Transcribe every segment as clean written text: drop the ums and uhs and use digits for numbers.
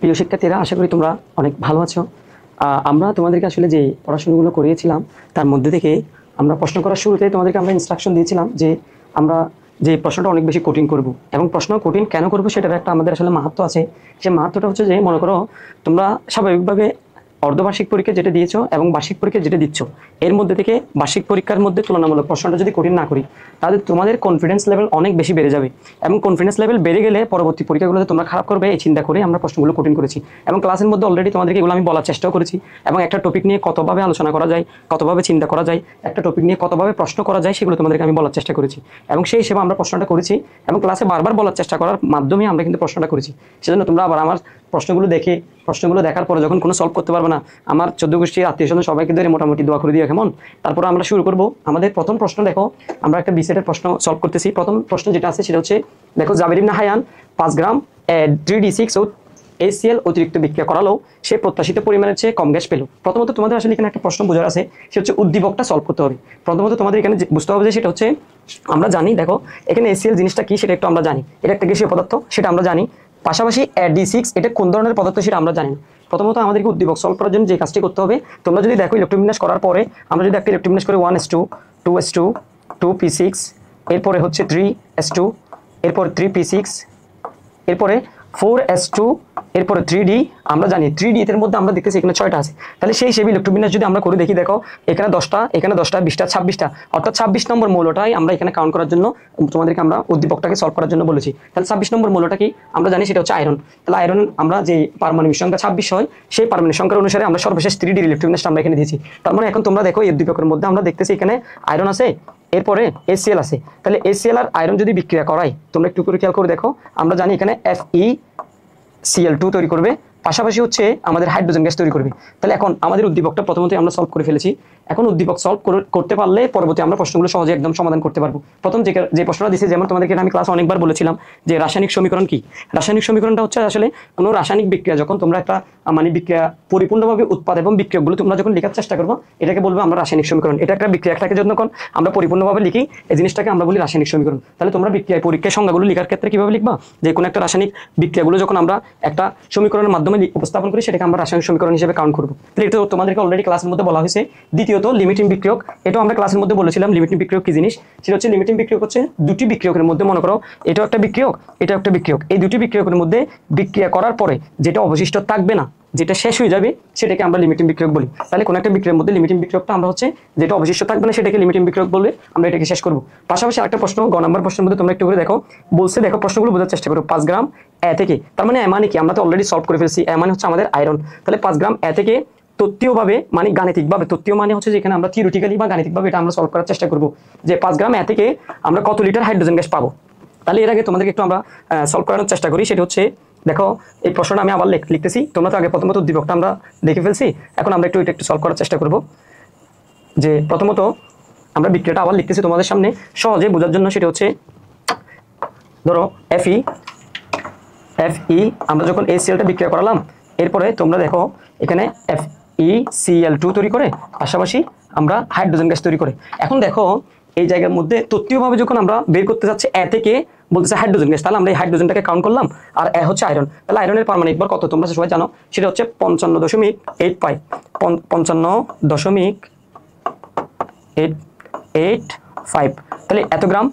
প্রিয় শিক্ষার্থীরা, আশা করি তোমরা অনেক ভালো আছো। আমরা তোমাদেরকে আসলে যে পড়াশোনাগুলো করিয়েছিলাম তার মধ্যে থেকে আমরা প্রশ্ন করার শুরুতে তোমাদেরকে আমরা ইনস্ট্রাকশন দিয়েছিলাম যে আমরা যে প্রশ্নটা অনেক বেশি কঠিন করব, এবং প্রশ্ন কঠিন কেন করব সেটার একটা আমাদের আসলে মাহাত্ম্য আছে। সেই মাহাত্ম্যটা হচ্ছে যে, মনে করো তোমরা স্বাভাবিকভাবে অর্ধবার্ষিক পরীক্ষা যেটা দিয়েছো এবং বার্ষিক পরীক্ষা যেটা দিচ্ছ, এর মধ্যে থেকে বার্ষিক পরীক্ষার মধ্যে তুলনামূলক প্রশ্নটা যদি কঠিন না করি, তাহলে তোমাদের কনফিডেন্স লেভেল অনেক বেশি বেড়ে যাবে। এবং কনফিডেন্স লেভেল বেড়ে গেলে পরবর্তী পরীক্ষাগুলোতে তোমরা খারাপ করবে এই চিন্তা করে আমরা প্রশ্নগুলো কঠিন করেছি। এবং ক্লাসের মধ্যে অলরেডি তোমাদেরকে এগুলো আমি বলার চেষ্টাও করেছি, এবং একটা টপিক নিয়ে কতভাবে আলোচনা করা যায়, কতভাবে চিন্তা করা যায়, একটা টপিক নিয়ে কতভাবে প্রশ্ন করা যায়, সেগুলো তোমাদেরকে আমি বলার চেষ্টা করেছি। এবং সেই হিসেবে আমরা প্রশ্নটা করেছি এবং ক্লাসে বারবার বলার চেষ্টা করার মাধ্যমে আমরা কিন্তু প্রশ্নটা করেছি। সেজন্য তোমরা আবার আমার প্রশ্নগুলো দেখার পরে যখন কোনো সলভ করতে পারবে না, আমার 14 গোষ্ঠীর আত্মীয় স্বজন সবাইকে ধরে মোটামুটি দোয়া করে দিও কেমন। তারপর আমরা শুরু করব আমাদের প্রথম প্রশ্ন। দেখো, আমরা একটা বিসেটের প্রশ্ন সলভ করতেছি। প্রথম প্রশ্ন যেটা আছে সেটা হচ্ছে, দেখো, জাবের ইবনে হায়ান 5 গ্রাম 3d6 ও HCl অতিরিক্ত বিক্রিয়া করালো সে প্রত্যাশিত পরিমাণের চেয়ে কম গ্যাস পেল। প্রথমত তোমাদের আসলে এখানে একটা প্রশ্ন বোঝার আছে, সেটা হচ্ছে উদ্দীপকটা সলভ করতে হবে। প্রথমত তোমাদের এখানে বুঝতে হবে যে সেটা হচ্ছে, আমরা জানি, দেখো এখানে HCl জিনিসটা কি সেটা একটু আমরা জানি, এটা একটা গ্যাসীয় পদার্থ সেটা আমরা জানি। পাশাপাশি D6 এটা কোন ধরনের পদার্থ সেটা আমরা জানি না। প্রথমত আমাদেরকে উদ্দীপক সলভ করার জন্য যে কাজটি করতে হবে, তোমরা যদি দেখো ইলেকট্রোবিন্যাস করার পরে আমরা যদি একটা ইলেকট্রোবিন্যাস করি 1s2 2s2 2p6, এরপরে হচ্ছে 3s2, এরপর 3p6, এরপরে 4s2, এরপরে 3d। আমরা জানি 3d এর মধ্যে আমরা দেখতেছি এখানে 6টা আছে। তাহলে সেই হিসেবে ইলেকট্রোবিন্যাস যদি আমরা করে দেখি, দেখো এখানে 10টা, এখানে 10টা, 20টা, 26টা, অর্থাৎ 26 নম্বর মৌলটাই আমরা এখানে কাউন্ট করার জন্য তোমাদেরকে আমরা উদ্দীপকটাকে সলভ করার জন্য বলেছি। তাহলে 26 নম্বর মৌলটা কি আমরা জানি, সেটা হচ্ছে আয়রন। তাহলে আয়রন আমরা যে পারমাণবিক সংখ্যা 26 হয়, সেই পারমাণবিক সংখ্যার অনুসারে আমরা সর্বশেষ 3d ইলেকট্রোবিন্যাসটা আমরা এখানে দিয়েছি। তার মানে এখন তোমরা দেখো এই উদ্দীপকের মধ্যে আমরা দেখতেছি এখানে আয়রন আছে, এরপরে HCl আছে। তাহলে HCl আর আয়রন যদি বিক্রিয়া করাই, তোমরা একটু করে খেয়াল করে দেখো, আমরা জানি এখানে FeCl2 তৈরি করবে, পাশাপাশি হচ্ছে আমাদের হাইড্রোজেন গ্যাস তৈরি করবে। তাহলে এখন আমাদের উদ্দীপকটা প্রথমত আমরা সলভ করে ফেলেছি। এখন উদ্দীপক সলভ করতে পারলে পরবর্তী আমরা প্রশ্নগুলো সহজে একদম সমাধান করতে পারবো। প্রথম যে প্রশ্নটা দিয়েছে, যেমন তোমাদেরকে আমি ক্লাস অনেকবার বলেছিলাম যে রাসায়নিক সমীকরণ কি। রাসায়নিক সমীকরণটা হচ্ছে আসলে কোনো রাসায়নিক বিক্রিয়া যখন তোমরা একটা বিক্রিয়া পরিপূর্ণভাবে উৎপাদ এবং বিক্রিয়কগুলো তোমরা যখন লেখার চেষ্টা করবো, এটাকে বলবো আমরা রাসায়নিক সমীকরণ। এটা একটা বিক্রিয়াটাকে যখন আমরা পরিপূর্ণভাবে লিখি, এই জিনিসটাকে আমরা বলি রাসায়নিক সমীকরণ। তাহলে তোমরা পরীক্ষায় সংজ্ঞাগুলো লেখার ক্ষেত্রে কিভাবে লিখবা, যে কোনো একটা রাসায়নিক বিক্রিয়াগুলো যখন আমরা একটা সমীকরণের মাধ্যমে উপস্থাপন করি, সেটাকে আমরা রাসায়নিক সমীকরণ হিসেবে কাউন্ট করবো। তাহলে এটা তোমাদেরকে অলরেডি ক্লাসের মধ্যে বলা হয়েছে। দ্বিতীয়ত লিমিটিং বিক্রিয়ক, এটাও আমরা ক্লাসের মধ্যে বলেছিলাম লিমিটিং বিক্রিয়ক কি জিনিস। সেটা হচ্ছে লিমিটিং বিক্রিয়ক হচ্ছে দুটি বিক্রিয়কের মধ্যে, মনে করো এটাও একটা বিক্রিয়ক, এটা একটা বিক্রিয়ক, এই দুটি বিক্রিয়কের মধ্যে বিক্রিয়া করার পরে যেটা অবশিষ্ট থাকবে না, যেটা শেষ হয়ে যাবে, সেটাকে আমরা লিমিটিং বিক্রিয়ক বলি। তাহলে কোন একটা বিক্রিয়ার মধ্যে লিমিটিং বিক্রিয়কটা আমরা হচ্ছে যেটা অবশিষ্ট থাকবে না সেটাকে লিমিটিং বিক্রিয়ক বলবে, আমরা এটাকে শেষ করব। পাশাপাশি আরেকটা প্রশ্ন, গ নম্বর প্রশ্নের মধ্যে তোমরা একটু করে দেখো, বলছে, দেখো প্রশ্নগুলো বোঝার চেষ্টা করো। 5 গ্রাম A থেকে, তার মানে মানে কি, আমরা তো অলরেডি সলভ করে ফেলছি। মানে হচ্ছে আমাদের আয়রন। তাহলে 5 গ্রাম A থেকে তত্ত্বীয়ভাবে গাণিতিকভাবে, তত্ত্বীয় মানে হচ্ছে যেখানে আমরা থিওরিটিক্যালি বা গাণিতিকভাবে এটা আমরা সলভ করার চেষ্টা করব যে 5 গ্রাম A থেকে আমরা কত লিটার হাইড্রোজেন গ্যাস পাবো। তাহলে এর আগে তোমাদেরকে একটু আমরা সলভ করানোর চেষ্টা করি। সেটা হচ্ছে, দেখো এই প্রশ্নটা আমি আবার লিখতেছি, তোমরা তো আগে প্রথমত উদ্দীপকটা আমরা দেখে ফেলছি, এখন আমরা একটু সলভ করার চেষ্টা করব। যে প্রথমত আমরা বিক্রিয়াটা আবার লিখতেছি তোমাদের সামনে সহজে বোঝার জন্য। সেটা হচ্ছে, ধরো Fe আমরা যখন HClটা বিক্রিয়া করালাম, এরপরে তোমরা দেখো এখানে FeCl2 তৈরি করে, পাশাপাশি আমরা হাইড্রোজেন গ্যাস তৈরি করে। এখন দেখো এই জায়গার মধ্যে তত্ত্বীয়ভাবে যখন আমরা বের করতে যাচ্ছি A থেকে, বলতেছে হাইড্রোজেন গ্যাস, তাহলে আমরা এই হাইড্রোজেনটাকে কাউন্ট করলাম, আর A হচ্ছে আয়রন। তাহলে আয়রনের পারমাণবিক ভর কত তোমরা সবাই জানো, সেটা হচ্ছে 55.85 55.85। তাহলে এত গ্রাম।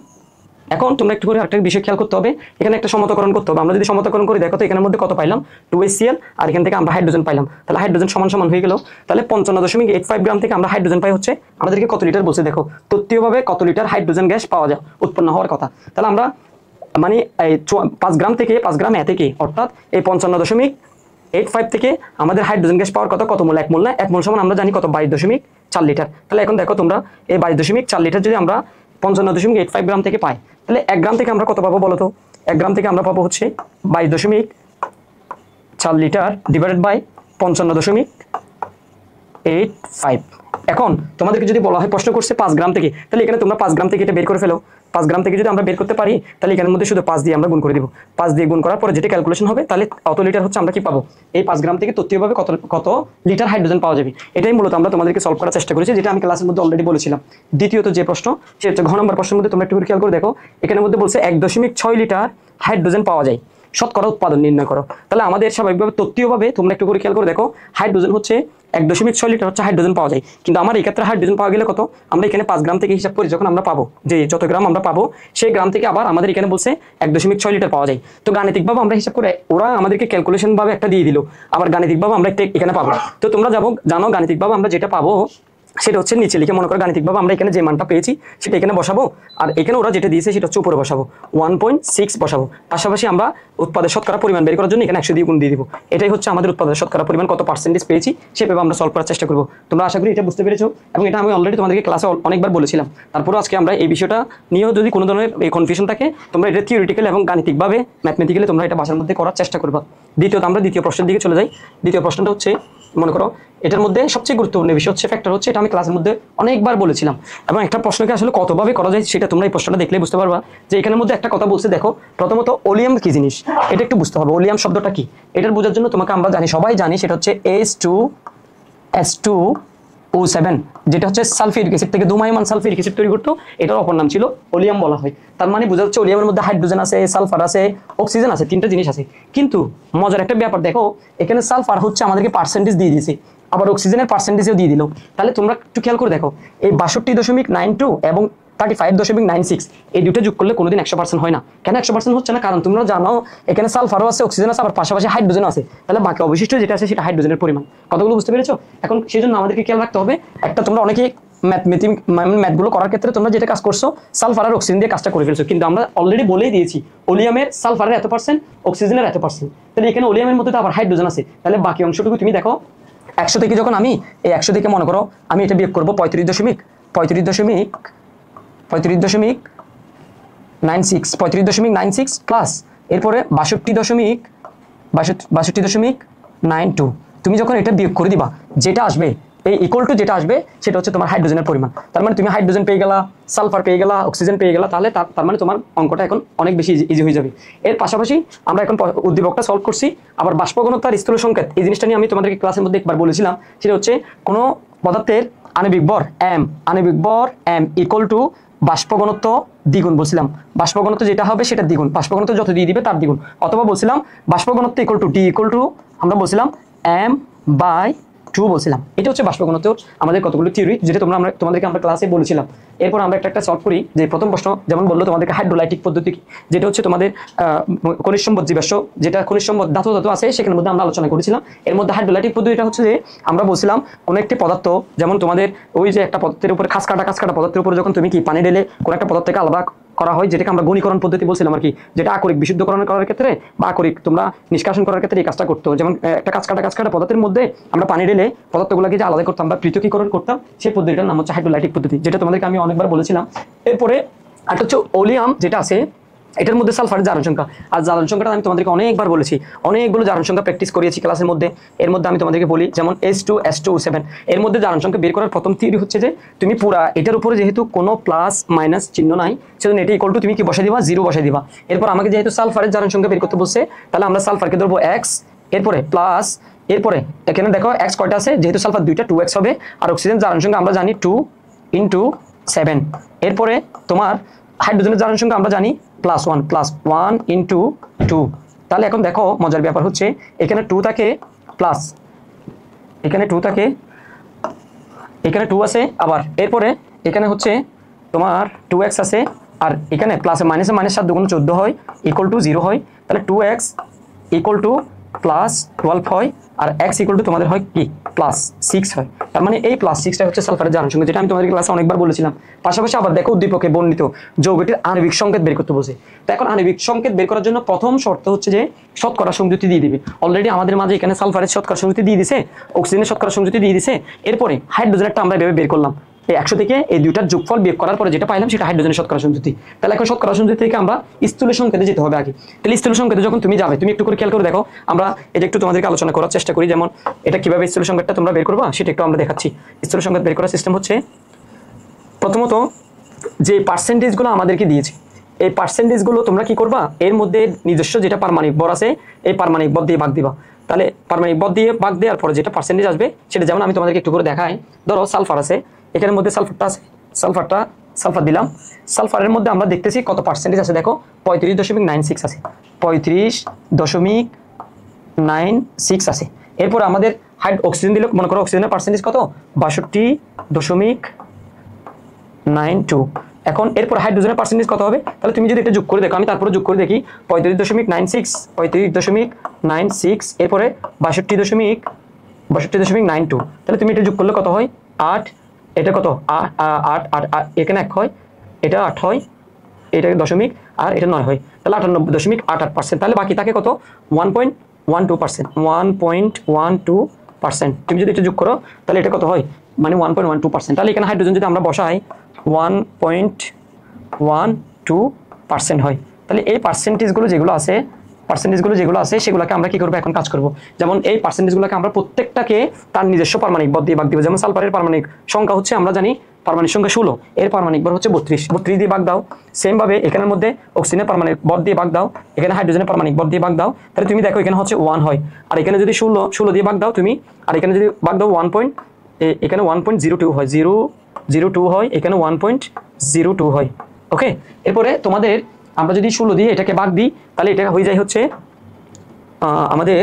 এখন তোমরা একটু করে একটা বিষয় খেয়াল করতে হবে, এখানে একটা সমতাকরণ করতে হবে। আমরা যদি সমতাকরণ করি, দেখো তো এখানের মধ্যে কত পাইলাম, 2HCl, আর এখান থেকে আমরা হাইড্রোজেন পাইলাম। তাহলে হাইড্রোজেন সমান সমান হয়ে গেল। তাহলে 55.85 গ্রাম থেকে আমরা হাইড্রোজেন পাই হচ্ছে, আমাদেরকে কত লিটার বলছে, দেখো তত্ত্বীয়ভাবে কত লিটার হাইড্রোজেন গ্যাস পাওয়া যায়, উৎপন্ন হওয়ার কথা। তাহলে আমরা এই 5 গ্রাম A থেকে, অর্থাৎ এই 55.85 থেকে আমাদের হাইড্রোজেন গ্যাস পাওয়ার কথা কত মোল, 1 মোল না, 1 মোল সমান আমরা জানি কত, 22.4 লিটার। তাহলে এখন দেখো তোমরা এই 22.4 লিটার যদি আমরা 55.85 গ্রাম থেকে পাই, তাহলে 1 গ্রাম থেকে আমরা কত পাবো বলো তো। 1 গ্রাম থেকে আমরা পাবো হচ্ছে 22.4 লিটার ডিভাইডেড বাই 55.85। এখন তোমাদেরকে যদি বলা হয় প্রশ্ন করছে 5 গ্রাম থেকে, তাহলে এখানে তোমরা 5 গ্রাম থেকে এটা বের করে ফেলো। 5 গ্রাম থেকে যদি আমরা বের করতে পারি, তাহলে এখানের মধ্যে শুধু 5 দিয়ে আমরা গুণ করে দিব। 5 দিয়ে গুণ করার পরে যেটা ক্যালকুলেশন হবে, তাহলে কত লিটার হচ্ছে আমরা কি পাবো, এই 5 গ্রাম থেকে তত্ত্বীয়ভাবে কত লিটার হাইড্রোজেন পাওয়া যাবে। এটাই মূলত আমরা তোমাদেরকে সলভ করার চেষ্টা করেছি, যেটা আমি ক্লাসের মধ্যে অলরেডি বলেছিলাম। দ্বিতীয়ত যে প্রশ্ন, সেটা হচ্ছে ঘ নম্বর প্রশ্নের মধ্যে তোমরা একটু খেয়াল করে দেখো, এখানের মধ্যে বলছে 1.6 লিটার হাইড্রোজেন পাওয়া যায়। শতকরা উৎপাদন নির্ণয় করো। তাহলে আমাদের স্বাভাবিকভাবে তত্ত্বীয়ভাবে তোমরা একটু করে খেয়াল করে দেখো, হাইড্রোজেন হচ্ছে 1.6 লিটার হচ্ছে হাইড্রোজেন পাওয়া যায়, কিন্তু আমার এই ক্ষেত্রে হাইড্রোজেন পাওয়া গেলে কত, আমরা এখানে 5 গ্রাম থেকে হিসাব করি যখন আমরা পাবো, যে যত গ্রাম আমরা পাবো সেই গ্রাম থেকে আবার আমাদের এখানে বলছে 1.6 লিটার পাওয়া যায়। তো গাণিতিকভাবে আমরা হিসাব করে ওরা আমাদেরকে ক্যালকুলেশন ভাবে একটা দিয়ে দিল, আবার গাণিতিকভাবে আমরা একটা এখানে পাবো। তো তোমরা জানো গাণিতিকভাবে আমরা যেটা পাবো সেটা হচ্ছে নিচে লিখে মনে করো গাণিতিকভাবে আমরা এখানে যে মানটা পেয়েছি সেটা এখানে বসাবো, আর এখানে ওরা যেটা দিয়েছে সেটা হচ্ছে উপরে বসাবো, 1.6 বসাবো। পাশাপাশি আমরা উৎপাদের শতকরা পরিমাণ বের করার জন্য এখানে 100 দিয়ে গুণ দিয়ে দিব। এটাই হচ্ছে আমাদের উৎপাদের শতকরা পরিমাণ কত পার্সেন্টেজ পেয়েছি সেভাবে আমরা সলভ করার চেষ্টা করবো। তোমরা আশা করি এটা বুঝতে পেরেছো, এবং এটা আমি অলরেডি তোমাদেরকে ক্লাসে অনেকবার বলেছিলাম। তারপরে আজকে আমরা এই বিষয়টা নিয়েও যদি কোনো ধরনের কনফিউশন থাকে তোমরা এটা থিওরিটিক্যালি এবং গাণিতিকভাবে ম্যাথমেটিক্যালি তোমরা এটা বাসার মধ্যে করার চেষ্টা করবা। দ্বিতীয়ত আমরা দ্বিতীয় প্রশ্নের দিকে চলে যাই। দ্বিতীয় প্রশ্নটা হচ্ছে মনে করো এটার মধ্যে সবচেয়ে গুরুত্বপূর্ণ বিষয় হচ্ছে ফ্যাক্টর হচ্ছে, এটা আমি ক্লাসের মধ্যে অনেকবার বলেছিলাম, এবং একটা প্রশ্নকে আসলে কতভাবে করা যায় সেটা তোমরা এই প্রশ্নটা দেখলে বুঝতে পারবা। যে এখানের মধ্যে একটা কথা বলছে দেখো, প্রথমত ওলিয়াম কি জিনিস এটা একটু বুঝতে হবে। ওলিয়াম শব্দটা কি এটার বোঝার জন্য তোমাকে আমরা সবাই জানি সেটা হচ্ছে H2SO7, যেটা হচ্ছে সালফিউরিক অ্যাসিড থেকে ধূমায়মান সালফিউরিক অ্যাসিড তৈরি করতো, এটার অপর নাম ছিল ওলিয়াম বলা হয়। তার মানে বোঝা যাচ্ছে ওলিয়ামের মধ্যে হাইড্রোজেন আছে, সালফার আছে, অক্সিজেন আছে, তিনটা জিনিস আছে। কিন্তু মজার একটা ব্যাপার দেখো, এখানে সালফার হচ্ছে আমাদেরকে পার্সেন্টেজ দিয়ে দিয়েছে, আবার অক্সিজেনের পার্সেন্টেজও দিয়ে দিল। তাহলে তোমরা একটু খেয়াল করে দেখো, এই 62.92 এবং 35.96 এই দুটো যোগ করলে কোনোদিন 100% হয় না। কেন 100% হচ্ছে না? কারণ তোমরা জানো এখানে সালফারও আছে, অক্সিজেন আছে, আবার পাশাপাশি হাইড্রোজেন আছে। তাহলে বাকি অবশিষ্ট যেটা আছে সেটা হাইড্রোজেনের পরিমাণ। কতগুলো বুঝতে পেরেছো? এখন সেই জন্য আমাদেরকে খেয়াল রাখতে হবে, একটা তোমরা অনেকে ম্যাথগুলো করার ক্ষেত্রে তোমরা যেটা কাজ করছো সালফার আর অক্সিজেন দিয়ে কাজটা করে ফেলছো, কিন্তু আমরা অলরেডি বলেই দিয়েছি ওলিয়ামের সালফারের এত পার্সেন্ট, অক্সিজেনের এত পার্সেন্ট। তাহলে এখানে ওলিয়ামের মধ্যে তো আবার হাইড্রোজেন আছে, তাহলে বাকি অংশটুকু তুমি দেখো 100 থেকে যখন আমি এই 100 থেকে মনে করো আমি এটা বিয়োগ করবো 35.96 প্লাস এরপরে 62.92। তুমি যখন এটা বিয়োগ করে দিবা যেটা আসবে এই ইকুয়াল টু যেটা আসবে সেটা হচ্ছে তোমার হাইড্রোজেনের পরিমাণ। তার মানে তুমি হাইড্রোজেন পেয়ে গেলা, সালফার পেয়ে গেলা, অক্সিজেন পেয়ে গেলা, তাহলে তার মানে তোমার অঙ্কটা এখন অনেক বেশি ইজি হয়ে যাবে। এর পাশাপাশি আমরা এখন উদ্দীপকটা সলভ করছি। আবার বাষ্প ঘনত্ব আর স্থূল সংকেত এই জিনিসটা নিয়ে আমি তোমাদেরকে ক্লাসের মধ্যে একবার বলেছিলাম, সেটা হচ্ছে কোনো পদার্থের আণবিক ভর m ইকুয়াল টু বাষ্প ঘনত্ব দ্বিগুণ বলছিলাম। বাষ্প ঘনত্ব যেটা হবে সেটা দ্বিগুণ, বাষ্প ঘনত্ব যত দিয়ে দিবে তার দ্বিগুণ। অথবা বলছিলাম বাষ্প ঘনত্ব equal to D equal to আমরা বলছিলাম m/2 বলছিলাম। এটা হচ্ছে বাষ্প ঘনত্ব আমাদের কতগুলো থিওরি, যেটা তোমাদেরকে আমরা ক্লাসে বলেছিলাম। এরপর আমরা একটা সলভ করি। যে প্রথম প্রশ্ন যেমন বললো তোমাদেরকে হাইড্রোলাইটিক পদ্ধতি, যেটা হচ্ছে তোমাদের খনিজ সম্পদ জীবাশ্ম, যেটা খনিজ সম্পদ ধাতু আছে সেখানের মধ্যে আমরা আলোচনা করেছিলাম। এর মধ্যে হাইড্রোলাইটিক পদ্ধতিটা হচ্ছে যে আমরা বলছিলাম কোনো একটি পদার্থ, যেমন তোমাদের ওই যে একটা পদার্থের উপরে খাস কাটা পদার্থের উপরে যখন তুমি কি পানি ঢেলে কোনো একটা পদার্থকে আলাদা করা হয়, যেটাকে আমরা ঘনীকরণ পদ্ধতি বলছিলাম আর কি, যেটা আকরিক বিশুদ্ধকরণ করার ক্ষেত্রে বা আকরিক তোমরা নিষ্কাশন করার ক্ষেত্রে এই কাজটা করতো। যেমন একটা কাজ কাটা পদার্থের মধ্যে আমরা পানি ঢেলে পদার্থগুলোকে যে আলাদা করতাম বা পৃথকীকরণ করতাম, সেই পদ্ধতিটার নাম হচ্ছে হাইড্রোলাইটিক পদ্ধতি, যেটা তোমাদেরকে আমি অনেকবার বলেছিলাম। এরপরে একটা হচ্ছে ওলিয়াম যেটা আছে, এটার মধ্যে সালফারের জারণ সংখ্যা, আর জারণ সংখ্যাটা আমি তোমাদেরকে অনেকবার বলেছি, অনেকগুলো জারণ সংখ্যা প্র্যাকটিস করিয়েছি ক্লাসের মধ্যে। এর মধ্যে আমি তোমাদেরকে বলি যেমন H2SO7, এর মধ্যে জারণ সংখ্যা বের করার প্রথম থিওরি হচ্ছে যে তুমি পুরা এটার উপরে যেহেতু কোনো প্লাস মাইনাস চিহ্ন নাই, সেজন্য এটা ইকুয়াল টু তুমি কি বসাই দিবা, 0 বসাই দিবা। এরপর আমাকে যেহেতু সালফারের জারণ সংখ্যা বের করতে বলছে, তাহলে আমরা সালফারকে ধরবো x, এরপরে প্লাস, এরপরে এখানে দেখো x কয়টা আছে, যেহেতু সালফার 2টা 2x হবে, আর অক্সিজেন জারণ সংখ্যা আমরা জানি 2 × 7। এরপরে তোমার হাইড্রোজেনের জারণ সংখ্যা আমরা জানি +1 × 2। তাহলে এখন দেখো মজার ব্যাপার হচ্ছে এখানে 2 থাকে প্লাস, এখানে 2 থাকে, এখানে 2 আছে, আবার এরপরে এখানে হচ্ছে তোমার 2x আছে, আর এখানে প্লাসে মাইনাসে -7 × 14 হয় ইকুয়াল টু 0 হয়। তাহলে 2x ইকুয়াল টু +12 হয়, আর x ইকুয়াল টু তোমাদের হয় কি +6 হয়। তার মানে এই +6টা হচ্ছে সালফারের জারণ সংখ্যা, যেটা আমি তোমাদের ক্লাসে অনেকবার বলেছিলাম। পাশাপাশি আবার দেখো উদ্দীপকে বর্ণিত যৌগটির আণবিক সংকেত বের করতে বলছে। তো এখন আণবিক সংকেত বের করার জন্য প্রথম শর্ত হচ্ছে যে শতকরা সংযুক্তি দিয়ে দিবে। অলরেডি আমাদের মাঝে এখানে সালফারের শতকরা সংযুক্তি দিয়ে দিছে, অক্সিজেনের শতকরা সংযুক্তি দিয়ে দিছে। এরপরে হাইড্রোজেনটা আমরা এভাবে বের করলাম, এই 100 থেকে এই দুইটার যোগফল বিয়োগ করার পরে যেটা পাইলাম সেটা হাইড্রোজেনের শতকরা সংযুক্তি। তাহলে এখন শতকরা সংযুক্তি থেকে আমরা স্থূল সংকেতে যেতে হবে আগে। তাহলে স্থূল সংকেতে যখন তুমি যাবে, তুমি একটু করে খেয়াল করে দেখো, আমরা এটা একটু তোমাদেরকে আলোচনা করার চেষ্টা করি। যেমন এটা কিভাবে স্থূল সংকেতটা তোমরা বের করবা সেটা একটু আমরা দেখাচ্ছি। স্থূল সংকেত বের করার সিস্টেম হচ্ছে, প্রথমত যে পার্সেন্টেজগুলো আমাদেরকে দিয়েছে, এই পার্সেন্টেজগুলো তোমরা কি করবা, এর মধ্যে নিজস্ব যেটা পারমাণবিক ভর আছে এই পারমাণবিক ভর দিয়ে ভাগ দিবা। তাহলে পারমাণবিক ভর দিয়ে ভাগ দেওয়ার পরে যেটা পার্সেন্টেজ আসবে সেটা, যেমন আমি তোমাদেরকে একটু করে দেখাই। ধরো সালফার আছে, এখানের মধ্যে সালফারটা আছে, সালফার দিলাম। সালফারের মধ্যে আমরা দেখতেছি কত পার্সেন্টেজ আছে, দেখো 35.96 আছে। 35.96 আছে। এরপর আমাদের অক্সিজেন দিলে মনে করো অক্সিজেনের পার্সেন্টেজ কত 62.92। এখন এরপর হাইড্রোজেনের পার্সেন্টেজ কত হবে, তাহলে তুমি যদি এটা যোগ করে দেখো, আমি তারপরে যোগ করে দেখি 35.96 এরপরে 62.92, তাহলে তুমি এটা যোগ করলে কত হয় 8, এটা কত 8 এখানে 1 হয়, এটা 8 হয়, এটা দশমিক আর এটা 9 হয়, তাহলে 98.88%। তাহলে বাকি থাকে কত 1.12%। তুমি যদি এটা যোগ করো তাহলে এটা কত হয় মানে 1.12%। তাহলে এখানে হাইড্রোজেন যদি আমরা বসাই 1.12% হয়। তাহলে এই পার্সেন্টেজগুলো যেগুলো আছে সেগুলোকে আমরা কি করবো এখন কাজ করব। যেমন এই পার্সেন্টেজগুলোকে আমরা প্রত্যেকটাকে তার নিজস্ব পারমাণবিক ভর দিয়ে ভাগ দিব। যেমন সালফারের পারমাণবিক সংখ্যা হচ্ছে আমরা জানি পারমাণবিক সংখ্যা 16, এর পারমাণবিক ভর হচ্ছে 32 দিয়ে ভাগ দাও। সেম ভাবে এখানের মধ্যে অক্সিজেনের পারমাণবিক ভর দিয়ে ভাগ দাও, এখানে হাইড্রোজেনের পারমাণবিক ভর দিয়ে ভাগ দাও, তাহলে তুমি দেখো এখানে হচ্ছে 1 হয়। আর এখানে যদি 16 দিয়ে ভাগ দাও তুমি, আর এখানে যদি ভাগ দাও এখানে 1.02 হয়, 0.02 হয়, এখানে 1.02 হয়। ওকে, এরপরে তোমাদের আমরা যদি 16 দিয়ে এটাকে ভাগ দিই তাহলে এটা হয়ে যায় হচ্ছে আমাদের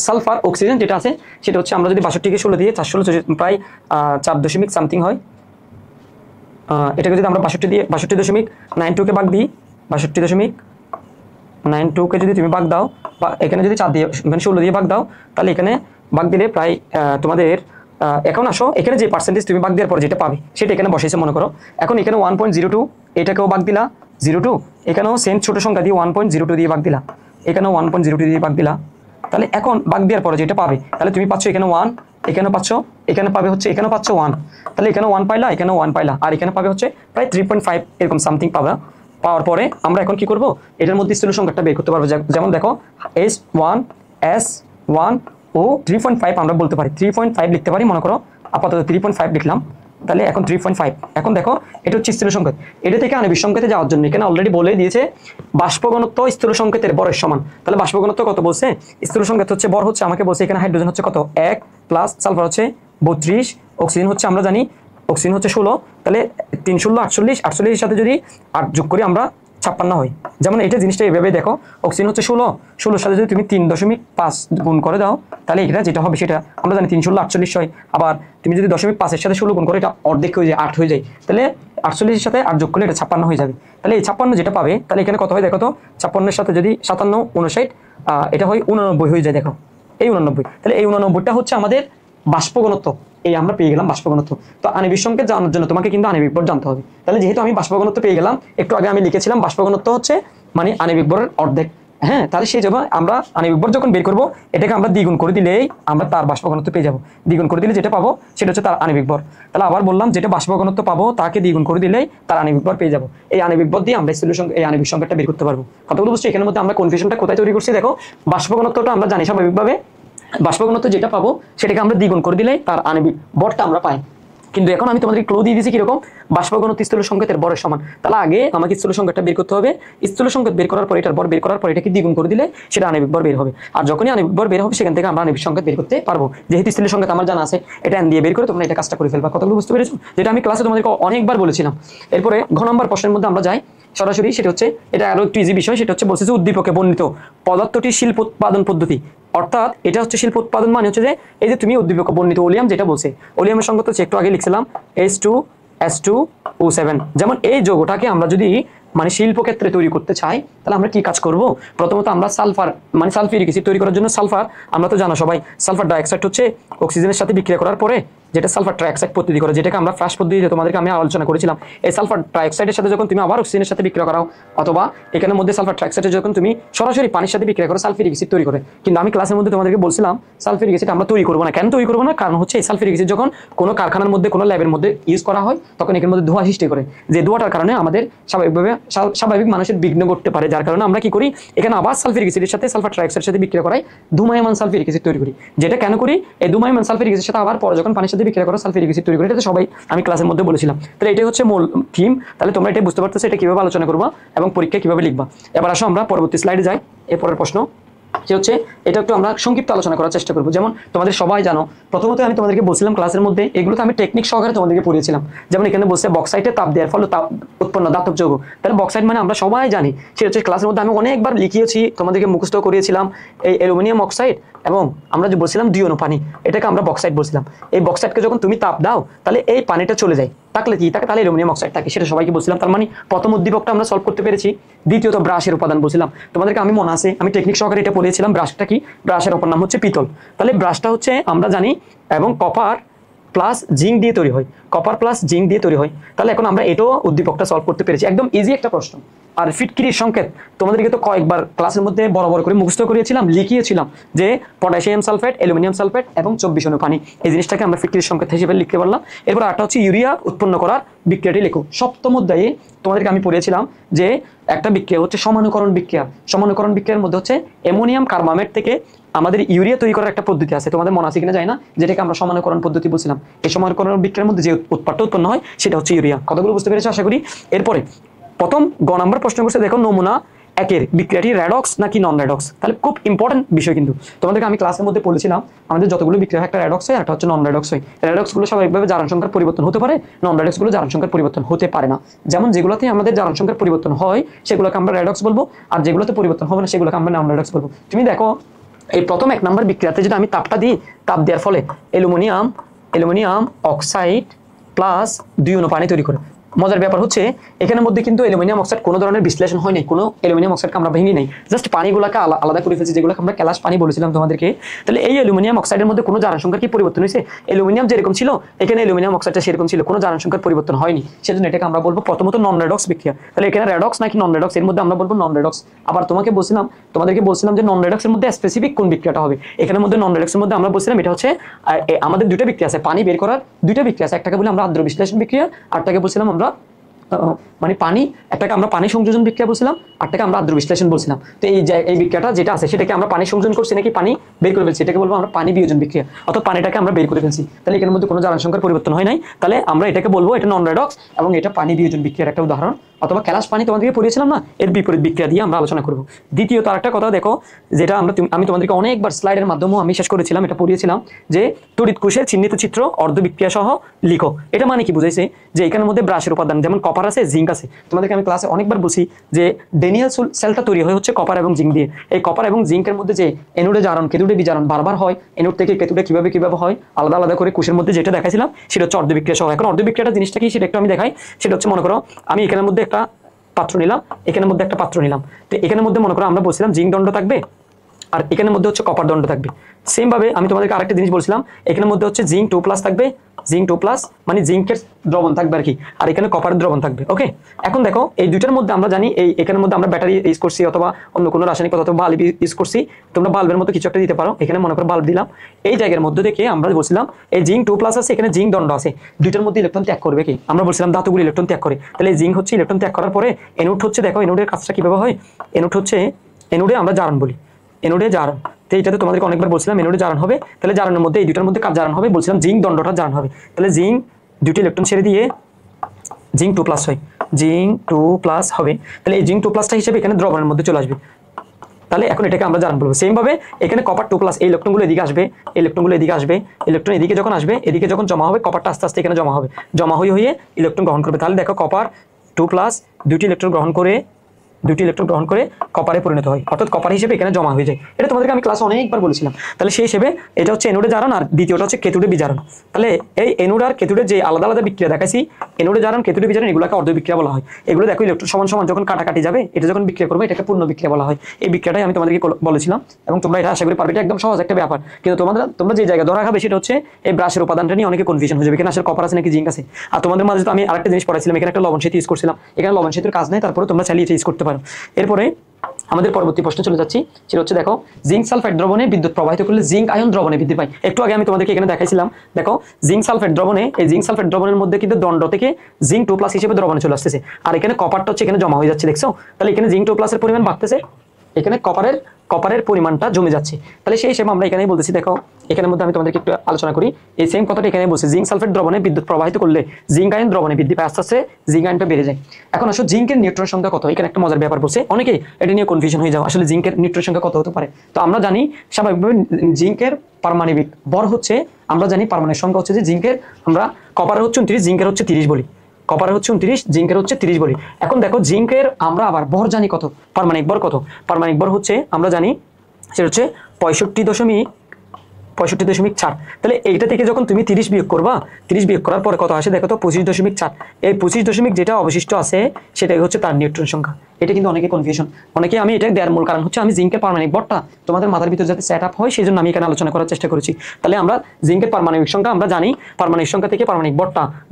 সালফার অক্সিজেন যেটা আছে সেটা হচ্ছে আমরা যদি 62কে 16 দিয়ে 416 প্রায় 4 দশমিক সামথিং হয়। এটাকে যদি আমরা 62.92কে ভাগ দিই, 62.92কে যদি তুমি ভাগ দাও বা এখানে যদি 4 দিয়ে মানে 16 দিয়ে ভাগ দাও তাহলে এখানে ভাগ দিলে প্রায় তোমাদের এখন আসো এখানে যে পার্সেন্টেজ তুমি ভাগ দেওয়ার পর যেটা পাবে সেটা এখানে বসেছে মনে করো। এখন এখানে 1.02 এটাকেও ভাগ দিলা 02, এখানেও সেম ছোট সংখ্যা দিয়ে 1.02 দিয়ে ভাগ দিলা, এখানেও 1.02 দিয়ে ভাগ দিলা। তাহলে এখন ভাগ দেওয়ার পরে যেটা পাবে তাহলে তুমি পাচ্ছ এখানে 1, এখানে পাচ্ছ, এখানে পাবে হচ্ছে এখানে পাচ্ছ 1, তাহলে এখানে 1 পাইলা, এখানে 1 পাইলা, আর এখানে পাবে হচ্ছে প্রায় 3.5 এরকম সামথিং পাবা। পাওয়ার পরে আমরা এখন কি করব এটার মধ্যে স্থূল সংখ্যাটা বের করতে পারবো। যেমন দেখো S1 S1 ও 3.5 আমরা বলতে পারি, 3.5 লিখতে পারি মনে করো, আপাতত 3.5 লিখলাম। তাহলে এখন 3.5, এখন দেখো এটা হচ্ছে স্থূল সংকেত। এটা থেকে আণবিক সংকেতে যাওয়ার জন্য এখানে অলরেডি বলে দিয়েছে বাষ্প ঘনত্ব স্থূল সংকেতের বরের সমান। তাহলে বাষ্প ঘনত্ব কত বলছে, স্থূল সংকেত হচ্ছে বর হচ্ছে আমাকে বলছে এখানে হাইড্রোজেন হচ্ছে কত 1 প্লাস সালফার হচ্ছে 32, অক্সিজেন হচ্ছে আমরা জানি অক্সিজেন হচ্ছে 16, তাহলে 3 16 48, 48 এর সাথে যদি 8 যোগ করি আমরা 56 হয়। যেমন এটা জিনিসটা এভাবে দেখো, অক্সিজেন হচ্ছে 16 সাথে যদি তুমি 3.5 গুণ করে দাও তাহলে এটা যেটা হবে সেটা আমরা জানি 3 16 48 হয়। আবার তুমি যদি 0.5 এর সাথে 16 গুণ করে এটা অর্ধেক হয়ে যায় 8 হয়ে যায়, তাহলে 48 এর সাথে 8 যোগ করলে এটা 56 হয়ে যাবে। তাহলে এই 56 যেটা পাবে তাহলে এখানে কত হয় দেখো তো, 56 এর সাথে যদি 57 59 এটা হয় 89 হয়ে যায়। দেখো এই 89, তাহলে এই 89টা হচ্ছে আমাদের বাষ্প ঘনত্ব। এই আমরা পেয়ে গেলাম বাষ্প ঘনত্ব। তো আণবিক সংকেত জানার জন্য তোমাকে কিন্তু আণবিক ভর জানতে হবে। তাহলে যেহেতু আমি বাষ্প ঘনত্ব পেয়ে গেলাম, একটু আগে আমি লিখেছিলাম বাষ্প ঘনত্ব হচ্ছে মানে আণবিক ভরের অর্ধেক। হ্যাঁ, তাহলে সেই জন্য আমরা আণবিক ভর যখন বের করবো এটাকে আমরা দ্বিগুণ করে দিলেই আমরা তার বাষ্প ঘনত্ব পেয়ে যাবো। দ্বিগুণ করে দিলে যেটা পাবো সেটা হচ্ছে তার আণবিক ভর। তাহলে আবার বললাম যেটা বাষ্প ঘনত্ব পাবো তাকে দ্বিগুণ করে দিলেই তার আণবিক ভর পেয়ে যাবো। এই আণবিক ভর দিয়ে আমরা এই আণবিক সংকেতটা বের করতে পারবো। কতগুলো বুঝছি এখানের মধ্যে আমরা কনফিউশনটা কোথায় তৈরি করছি দেখো, বাষ্প ঘনত্বটা আমরা জানি স্বাভাবিকভাবে বাষ্প ঘনত্ব যেটা পাবো সেটাকে আমরা দ্বিগুণ করে দিলে তার আণবিক ভরটা আমরা পাই। কিন্তু এখন আমি তোমাদের ক্লু দিয়ে দিয়েছি কিরকম, বাষ্প ঘনত্ব স্থূল সংকেতের বরের সমান। তাহলে আগে আমাকে স্থূল সংকেতটা বের করতে হবে, স্থূল সংকেত বের করার পর এটার বর বের করার পর এটাকে দ্বিগুণ করে দিলে সেটা আণবিক ভর বের হবে। আর যখনই আণবিক ভর বের হবে সেখান থেকে আমরা আণবিক সংকেত বের করতে পারবো। যেহেতু স্থূল সংকেত আমার জানা আছে, এটা n দিয়ে বের করে তোমরা এটা কাজটা করে ফেলবা। কতগুলো বুঝতে পেরেছো, যেটা আমি ক্লাসে তোমাদেরকে অনেকবার বলেছিলাম। এরপরে ঘ নম্বর প্রশ্নের মধ্যে আমরা যাই সরাসরি, সেটা হচ্ছে এটা আরো একটু ইজি বিষয়। সেটা হচ্ছে বলছে যে উদ্দীপকে বর্ণিত পদার্থটি শিল্প উৎপাদন পদ্ধতি, অর্থাৎ এটা হচ্ছে শিল্প উৎপাদন মানে হচ্ছে যে এই যে তুমি উদ্দীপক বর্ণিত ওলিয়াম যেটা বলছে, ওলিয়ামের সংকেত হচ্ছে একটু আগে লিখছিলাম H2S2O7। যেমন এই যৌগটাকে আমরা যদি মানে শিল্পক্ষেত্রে তৈরি করতে চাই তাহলে আমরা কি কাজ করব, প্রথমত আমরা সালফার মানে সালফিউরিক অ্যাসিড তৈরি করার জন্য সালফার, আমরা তো জানো সবাই সালফার ডাইঅক্সাইড হচ্ছে অক্সিজেনের সাথে বিক্রিয়া করার পরে যেটা সালফার ট্রাইঅক্সাইড পদ্ধতি করে, যেটাকে আমরা ফ্লাশ পদ্ধতিতে তোমাদেরকে আমি আলোচনা করেছিলাম। এই সালফার ট্রাইঅক্সাইডের সাথে যখন তুমি আবার অক্সিজেনের সাথে বিক্রিয়া করাও, অথবা এখানের মধ্যে সালফার ট্রাইঅক্সাইডে যখন তুমি সরাসরি পানির সাথে বিক্রিয়া করো সালফিউরিক অ্যাসিড তৈরি করে। কিন্তু আমি ক্লাসের মধ্যে তোমাদেরকে বলছিলাম সালফিউরিক অ্যাসিড আমরা তৈরি করবো না। কেন তৈরি করবো না, কারণ হচ্ছে এই সালফিউরিক অ্যাসিড যখন কোনো কারখানার মধ্যে কোনো ল্যাবের মধ্যে ইউজ করা হয় তখন এখানের মধ্যে ধোঁয়া সৃষ্টি করে, যে ধোঁয়াটার কারণে আমাদের স্বাভাবিক মানুষের বিঘ্ন করতে পারে। যার কারণে আমরা কি করি, এখানে আবার সালফিউরিক অ্যাসিডের সাথে সালফার ট্রাইঅক্সাইডের সাথে বিক্রিয়া করাই ধূমায়মান সালফিউরিক অ্যাসিড তৈরি করি। যেটা কেন করি, এই ধূমায়মান সালফিউরিক অ্যাসিডের সাথে আবার পরে যখন পানির সাথে বিক্রিয়া করো সালফিউরিক অ্যাসিড তৈরি করি। এটা সবাই আমি ক্লাসের মধ্যে বলেছিলাম। তাহলে এটাই হচ্ছে মূল থিম। তাহলে তোমরা এটা বুঝতে পারতেছো এটা কিভাবে আলোচনা করবা এবং পরীক্ষা কিভাবে লিখবা। এবার আসো আমরা পরবর্তী স্লাইডে যাই। এরপরের প্রশ্ন, যে হচ্ছে এটা একটু আমরা সংক্ষিপ্ত আলোচনা করার চেষ্টা করবো। যেমন তোমাদের সবাই জানো, প্রথমত আমি তোমাদেরকে বলছিলাম ক্লাসের মধ্যে, এগুলো তো আমি টেকনিক সহকারে তোমাদেরকে পড়িয়েছিলাম। যেমন এখানে বলছে বক্সাইটে তাপ দেওয়ার ফলে তাপ উৎপন্ন ধাতব যৌগ। তাহলে বক্সাইট মানে আমরা সবাই জানি, সেটা হচ্ছে ক্লাসের মধ্যে আমি অনেকবার লিখিয়েছি, তোমাদেরকে মুখস্থ করিয়েছিলাম। এই অ্যালুমিনিয়াম অক্সাইড এবং আমরা যে বলছিলাম দ্বিঅণু পানি, এটাকে আমরা বক্সাইট বলছিলাম। এই বক্সাইটকে যখন তুমি তাপ দাও তাহলে এই পানিটা চলে যায়, থাকলে কি থাকে, তাহলে অ্যালুমিনিয়াম অক্সাইড থাকে, সেটা সবাইকে বলছিলাম। তার মানে প্রথম উদ্দীপকটা আমরা সলভ করতে পেরেছি। দ্বিতীয়ত ব্রাশের উপাদান বলছিলাম তোমাদেরকে, আমি মনে আছে আমি টেকনিক সহকারে এটা পড়িয়েছিলাম। ব্রাশটা কি, ব্রাশের অপর নাম হচ্ছে পিতল। তাহলে ব্রাশটা হচ্ছে আমরা জানি এবং কপার প্লাস জিঙ্ক দিয়ে তৈরি হয়, কপার প্লাস জিঙ্ক দিয়ে তৈরি হয়। তাহলে এখন আমরা এটাও উদ্দীপকটা সলভ করতে পেরেছি, একদম ইজি একটা প্রশ্ন। আর ফিটকিরির সংকেত তোমাদেরকে তো কয়েকবার ক্লাসের মধ্যে বড় বড় করে মুখস্থ করিয়েছিলাম, লিখিয়েছিলাম যে পটাশিয়াম সালফেট, অ্যালুমিনিয়াম সালফেট এবং 24 অণু পানি, এই জিনিসটাকে আমরা ফিটকিরির সংকেত হিসেবে লিখতে পারলাম। এরপর আরেকটা হচ্ছে ইউরিয়া উৎপন্ন করার বিক্রিয়াটি লেখো। সপ্তম অধ্যায়ে তোমাদেরকে আমি পড়িয়েছিলাম যে একটা বিক্রিয়া হচ্ছে সমানুকরণ বিক্রিয়া। সমানুকরণ বিক্রিয়ার মধ্যে হচ্ছে অ্যামোনিয়াম কার্বামেট থেকে আমাদের ইউরিয়া তৈরি করার একটা পদ্ধতি আছে, তোমাদের মনে আছে কিনা জানি না, যেটাকে আমরা সমানুকরণ পদ্ধতি বলছিলাম। এই সমানুকরণ বিক্রিয়ার মধ্যে যে উৎপাদটা উৎপন্ন হয় সেটা হচ্ছে ইউরিয়া। কতগুলো বুঝতে পেরেছো আশা করি। এরপরে প্রথম গ নাম্বার প্রশ্ন করছে, দেখো নমুনা একের বিক্রিয়াটি রেডক্স নাকি নন রেডক্স। তাহলে খুব ইম্পর্টেন্ট বিষয় কিন্তু তোমাদেরকে আমি ক্লাসের মধ্যে বলেছিলাম, আমাদের যতগুলো বিক্রিয়া একটা রেডক্স হয়, একটা হচ্ছে নন রেডক্স হয়। রেডক্সগুলো স্বাভাবিকভাবে জারণ সংখ্যার পরিবর্তন হতে পারে, নন রেডক্সগুলো জারণ সংখ্যার পরিবর্তন হতে পারে না। যেমন যেগুলোতে আমাদের জারণ সংখ্যার পরিবর্তন হয় সেগুলোকে আমরা রেডক্স বলবো, আর যেগুলোতে পরিবর্তন হবে না সেগুলোকে আমরা নন রেডক্স বলবো। তুমি দেখো এই প্রথম 1 নম্বর বিক্রিয়াতে যেটা আমি তাপটা দিই, তাপ দেওয়ার ফলে অ্যালুমিনিয়াম অক্সাইড প্লাস 2 অণু পানি তৈরি করে। মজার ব্যাপার হচ্ছে এখানের মধ্যে কিন্তু অ্যালুমিনিয়াম অক্সাইড কোনো ধরনের বিশ্লেষণ হয় নাই, কোনো অ্যালুমিনিয়াম অক্সাইডকে আমরা ভেঙে নেই, জাস্ট পানিগুলোকে আলাদা করে ফেলছি, যেগুলোকে আমরা ক্যালাস পানি বলেছিলাম তোমাদেরকে। তাহলে এই অ্যালুমিনিয়াম অক্সাইডের মধ্যে কোনো জারণ সংখ্যার কি পরিবর্তন হয়েছে? অ্যালুমিনিয়াম যেরকম ছিল এখানে অ্যালুমিনিয়াম অক্সাইডটা সেরকম ছিল, কোনো জারণ সংখ্যার পরিবর্তন হয়নি। সেজন্য এটাকে আমরা বলবো প্রথমত নন রেডক্স বিক্রিয়া। তাহলে এখানে রেডক্স নাকি নন রেডক্স, এর মধ্যে আমরা বলবো নন রেডক্স। আবার তোমাদেরকে বলছিলাম যে নন রেডক্সের মধ্যে স্পেসিফিক কোন বিক্রিয়াটা হবে। এখানের মধ্যে নন রেডক্সের মধ্যে আমরা বলছিলাম এটা হচ্ছে আমাদের দুটো বিক্রিয়া আছে, পানি বের করার দুটো বিক্রিয়া আছে। একটাকে বলি আমরা আর্দ্র বিশ্লেষণ বিক্রিয়া, আরটাকে বলছিলাম আমরা মানে পানি, একটাকে আমরা পানি সংযোজন বিক্রিয়া বলছিলাম, আরটাকে আমরা আর্দ্র বিশ্লেষণ বলছিলাম। তো এই বিক্রিয়াটা যেটা আছে সেটাকে আমরা পানি সংযোজন করছি নাকি পানি বের করে ফেলছি, এটাকে বলবো আমরা পানি বিয়োজন বিক্রিয়া, অর্থাৎ পানিটাকে আমরা বের করে ফেলছি। তাহলে এখানের মধ্যে কোনো জারণ সংখ্যার পরিবর্তন হয় নাই, তাহলে আমরা এটাকে বলবো এটা নন রেডক্স এবং এটা পানি বিয়োজন বিক্রিয়ার একটা উদাহরণ। অথবা ক্যালাস পানি তোমাদেরকে পড়িয়েছিলাম না, এর বিপরীত বিক্রিয়া দিয়ে আমরা আলোচনা করব। দ্বিতীয়ত আরেকটা কথা দেখো, যেটা আমি তোমাদেরকে অনেকবার স্লাইডের মাধ্যমেও আমি শেষ করেছিলাম, এটা পড়িয়েছিলাম যে তড়িৎ কোষের চিহ্নিত চিত্র অর্ধ বিক্রিয়া সহ লিখো। এটা মানে কি বুঝাইছে যে এখানের মধ্যে ব্রাশের উপাদান যেমন কপার আছে, জিঙ্ক আছে। তোমাদেরকে আমি ক্লাসে অনেকবার বলছি যে ডেনিয়াল সেলটা তৈরি হয় হচ্ছে কপার এবং জিঙ্ক দিয়ে। এই কপার এবং জিঙ্কের মধ্যে যে এনোডে জারণ কেতুডে বিজারণ বারবার হয়, এনোড থেকে কেতুডে কিভাবে হয় আলাদা আলাদা করে কোষের মধ্যে যেটা দেখাইছিলাম সেটা হচ্ছে অর্ধ বিক্রিয়া সহ। এখন অর্ধ বিক্রিয়াটা জিনিসটা কি সেটা একটু আমি দেখাই। সেটা হচ্ছে মনে করো আমি এখানের মধ্যে একটা পাত্র নিলাম, এখানের মধ্যে একটা পাত্র নিলাম। তো এখানের মধ্যে মনে করো আমরা বলছিলাম জিঙ্ক দণ্ড থাকবে আর এখানের মধ্যে হচ্ছে কপার দণ্ড থাকবে। সেম ভাবে আমি তোমাদেরকে আরেকটা জিনিস বলছিলাম, এখানের মধ্যে হচ্ছে জিঙ্ক 2+ থাকবে, জিঙ্ক 2+ মানে জিঙ্কের দ্রবণ থাকবে আর কি, আর এখানে কপারের দ্রবণ থাকবে। ওকে, এখন দেখো এই দুইটার মধ্যে আমরা জানি এখানের মধ্যে আমরা ব্যাটারি ইউজ করছি অথবা অন্য কোনো রাসায়নিক পদার্থ বাল্ব ইউজ করছি। তোমরা বাল্বের মতো কিছু একটা দিতে পারো, এখানে মনে করো বাল্ব দিলাম। এই জায়গার মধ্যে দেখে আমরা বলছিলাম এই জিঙ্ক 2+ আছে, এখানে জিঙ্ক দণ্ড আছে, দুইটার মধ্যে ইলেকট্রন ত্যাগ করবে কি? আমরা বলছিলাম ধাতুগুলো ইলেকট্রন ত্যাগ করে। তাহলে জিঙ্ক হচ্ছে ইলেকট্রন ত্যাগ করার পরে এনোড হচ্ছে, দেখো এনোডের কাজটা কিভাবে হয়, এনোডে আমরা জারণ বলি, এনোডে জারণ। তো এইটাতে তোমাদেরকে অনেকবার বলছিলাম এনোডে জারণ হবে। তাহলে জারণের মধ্যে এই দুইটার মধ্যে কাজ জারণ হবে, বলছিলাম জিঙ্ক দণ্ডটা জারণ হবে। তাহলে জিঙ্ক দুটি ইলেকট্রন ছেড়ে দিয়ে জিঙ্ক 2+ হয়, জিঙ্ক 2+ হবে। তাহলে এই জিঙ্ক 2+টা হিসেবে এখানে দ্রবণের মধ্যে চলে আসবে। তাহলে এখন এটাকে আমরা জারণ বলবো। সেম ভাবে এখানে কপার 2+, এই ইলেকট্রনগুলো এদিকে আসবে, ইলেকট্রনগুলো এদিকে আসবে, ইলেকট্রন এদিকে যখন আসবে, এদিকে যখন জমা হবে কপারটা আস্তে আস্তে এখানে জমা হবে, জমা হয়ে ইলেকট্রন গ্রহণ করবে। তাহলে দেখো কপার 2+ দুটি ইলেকট্রন গ্রহণ করে কপারে পরিণত হয়, অর্থাৎ কপার হিসেবে এখানে জমা হয়ে যায়। এটা তোমাদেরকে আমি ক্লাসে অনেকবার বলেছিলাম। তাহলে সেই হিসেবে এটা হচ্ছে এনোডে জারণ আর দ্বিতীয়টা হচ্ছে কেতুডে বিজারণ। তাহলে এই এনোড আর কেতুডে যে আলাদা আলাদা বিক্রিয়া দেখাইছি, এনোডে জারণ কেতুডে বিজারণ, এগুলোকে অর্ধ বিক্রিয়া বলা হয়। এগুলো দেখো ইলেকট্রন সমান সমান যখন কাটাকাটি যাবে এটা যখন বিক্রিয়া করবে এটাকে পূর্ণ বিক্রিয়া বলা হয়। এই বিক্রিয়াটাই আমি তোমাদেরকে বলেছিলাম এবং তোমরা এটা আশা করি পারবে। এটা একদম সহজ একটা ব্যাপার, কিন্তু তোমরা যে জায়গায় ধরা খাবে সেটা হচ্ছে এই ব্রাশের উপাদানটা নিয়ে অনেকে কনফিউশন হয়ে যাবে, এখানে আসলে কপার আছে নাকি জিঙ্ক আছে। আর তোমাদের মাঝে তো আমি আরেকটা জিনিস পড়াইছিলাম, এখানে একটা লবণ সেতু ইউজ করছিলাম, এখানে লবণ সেতুর কাজ নেই, তারপরে তোমরা চালিয়ে ইউজ করতে পারো। এরপরে আমাদের পরবর্তী প্রশ্ন চলে যাচ্ছি, সেটা হচ্ছে দেখো জিঙ্ক সালফেট দ্রবণে বিদ্যুৎ প্রবাহিত করলে জিঙ্ক আয়ন দ্রবণে বৃদ্ধি পায়। একটু আগে আমি তোমাদেরকে এখানে দেখাইছিলাম, দেখো জিঙ্ক সালফেট দ্রবণে, এই জিঙ্ক সালফেট দ্রবণের মধ্যে কিন্তু দণ্ড থেকে জিঙ্ক 2+ হিসেবে দ্রবণে চলে আসতেছে, আর এখানে কপারটা হচ্ছে এখানে জমা হয়ে যাচ্ছে, দেখছো? তাহলে এখানে জিঙ্ক 2+ এর পরিমাণ বাড়তেছে, এখানে কপারের পরিমাণটা জমে যাচ্ছে। তাহলে সেই হিসেবে আমরা এখানেই বলতেছি, দেখো এখানের মধ্যে আমি তোমাদেরকে একটু আলোচনা করি। এই সেম কথাটা এখানে বলছি, জিঙ্ক সালফেট দ্রবণে বিদ্যুৎ প্রবাহিত করলে জিঙ্ক আয়ন দ্রবণে বৃদ্ধি পায়, আস্তে আস্তে জিঙ্ক আয়নটা বেড়ে যায়। এখন আসো জিঙ্কের নিউট্রন সংখ্যা কত, এখানে একটা মজার ব্যাপার বলছে, অনেকে এটা নিয়ে কনফিউশন হয়ে যাও, আসলে জিঙ্কের নিউট্রন সংখ্যা কত হতে পারে। তো আমরা জানি স্বাভাবিকভাবে জিঙ্কের পারমাণবিক ভর হচ্ছে, আমরা জানি পারমাণবিক সংখ্যা হচ্ছে যে জিঙ্কের, আমরা কপারের হচ্ছে 29, জিঙ্কের হচ্ছে 30 বলি, কপারের হচ্ছে 29, জিঙ্কের হচ্ছে 30 বলি। এখন দেখো জিঙ্কের আমরা আবার ভর জানি কত, পারমাণবিক ভর কত, পারমাণবিক ভর হচ্ছে আমরা জানি সেটা হচ্ছে 65.4। তাহলে এইটা থেকে যখন তুমি 30 বিয়োগ করবা, 30 বিয়োগ করার পরে কত আসে দেখো তো 25.4। এই 25 যেটা অবশিষ্ট আছে সেটাই হচ্ছে তার নিউট্রন সংখ্যা। এটা কিন্তু অনেকে কনফিউশন, অনেকে, আমি এটা দেওয়ার মূল কারণ হচ্ছে আমি জিঙ্কের পারমাণবিক ভরটা তোমাদের মাথার ভিতরে যাতে সেট আপ হয় সেই জন্য আমি এখানে আলোচনা করার চেষ্টা করেছি। তাহলে আমরা জিঙ্কের পারমাণবিক সংখ্যা আমরা জানি, পারমাণবিক সংখ্যা থেকে পারমাণবিক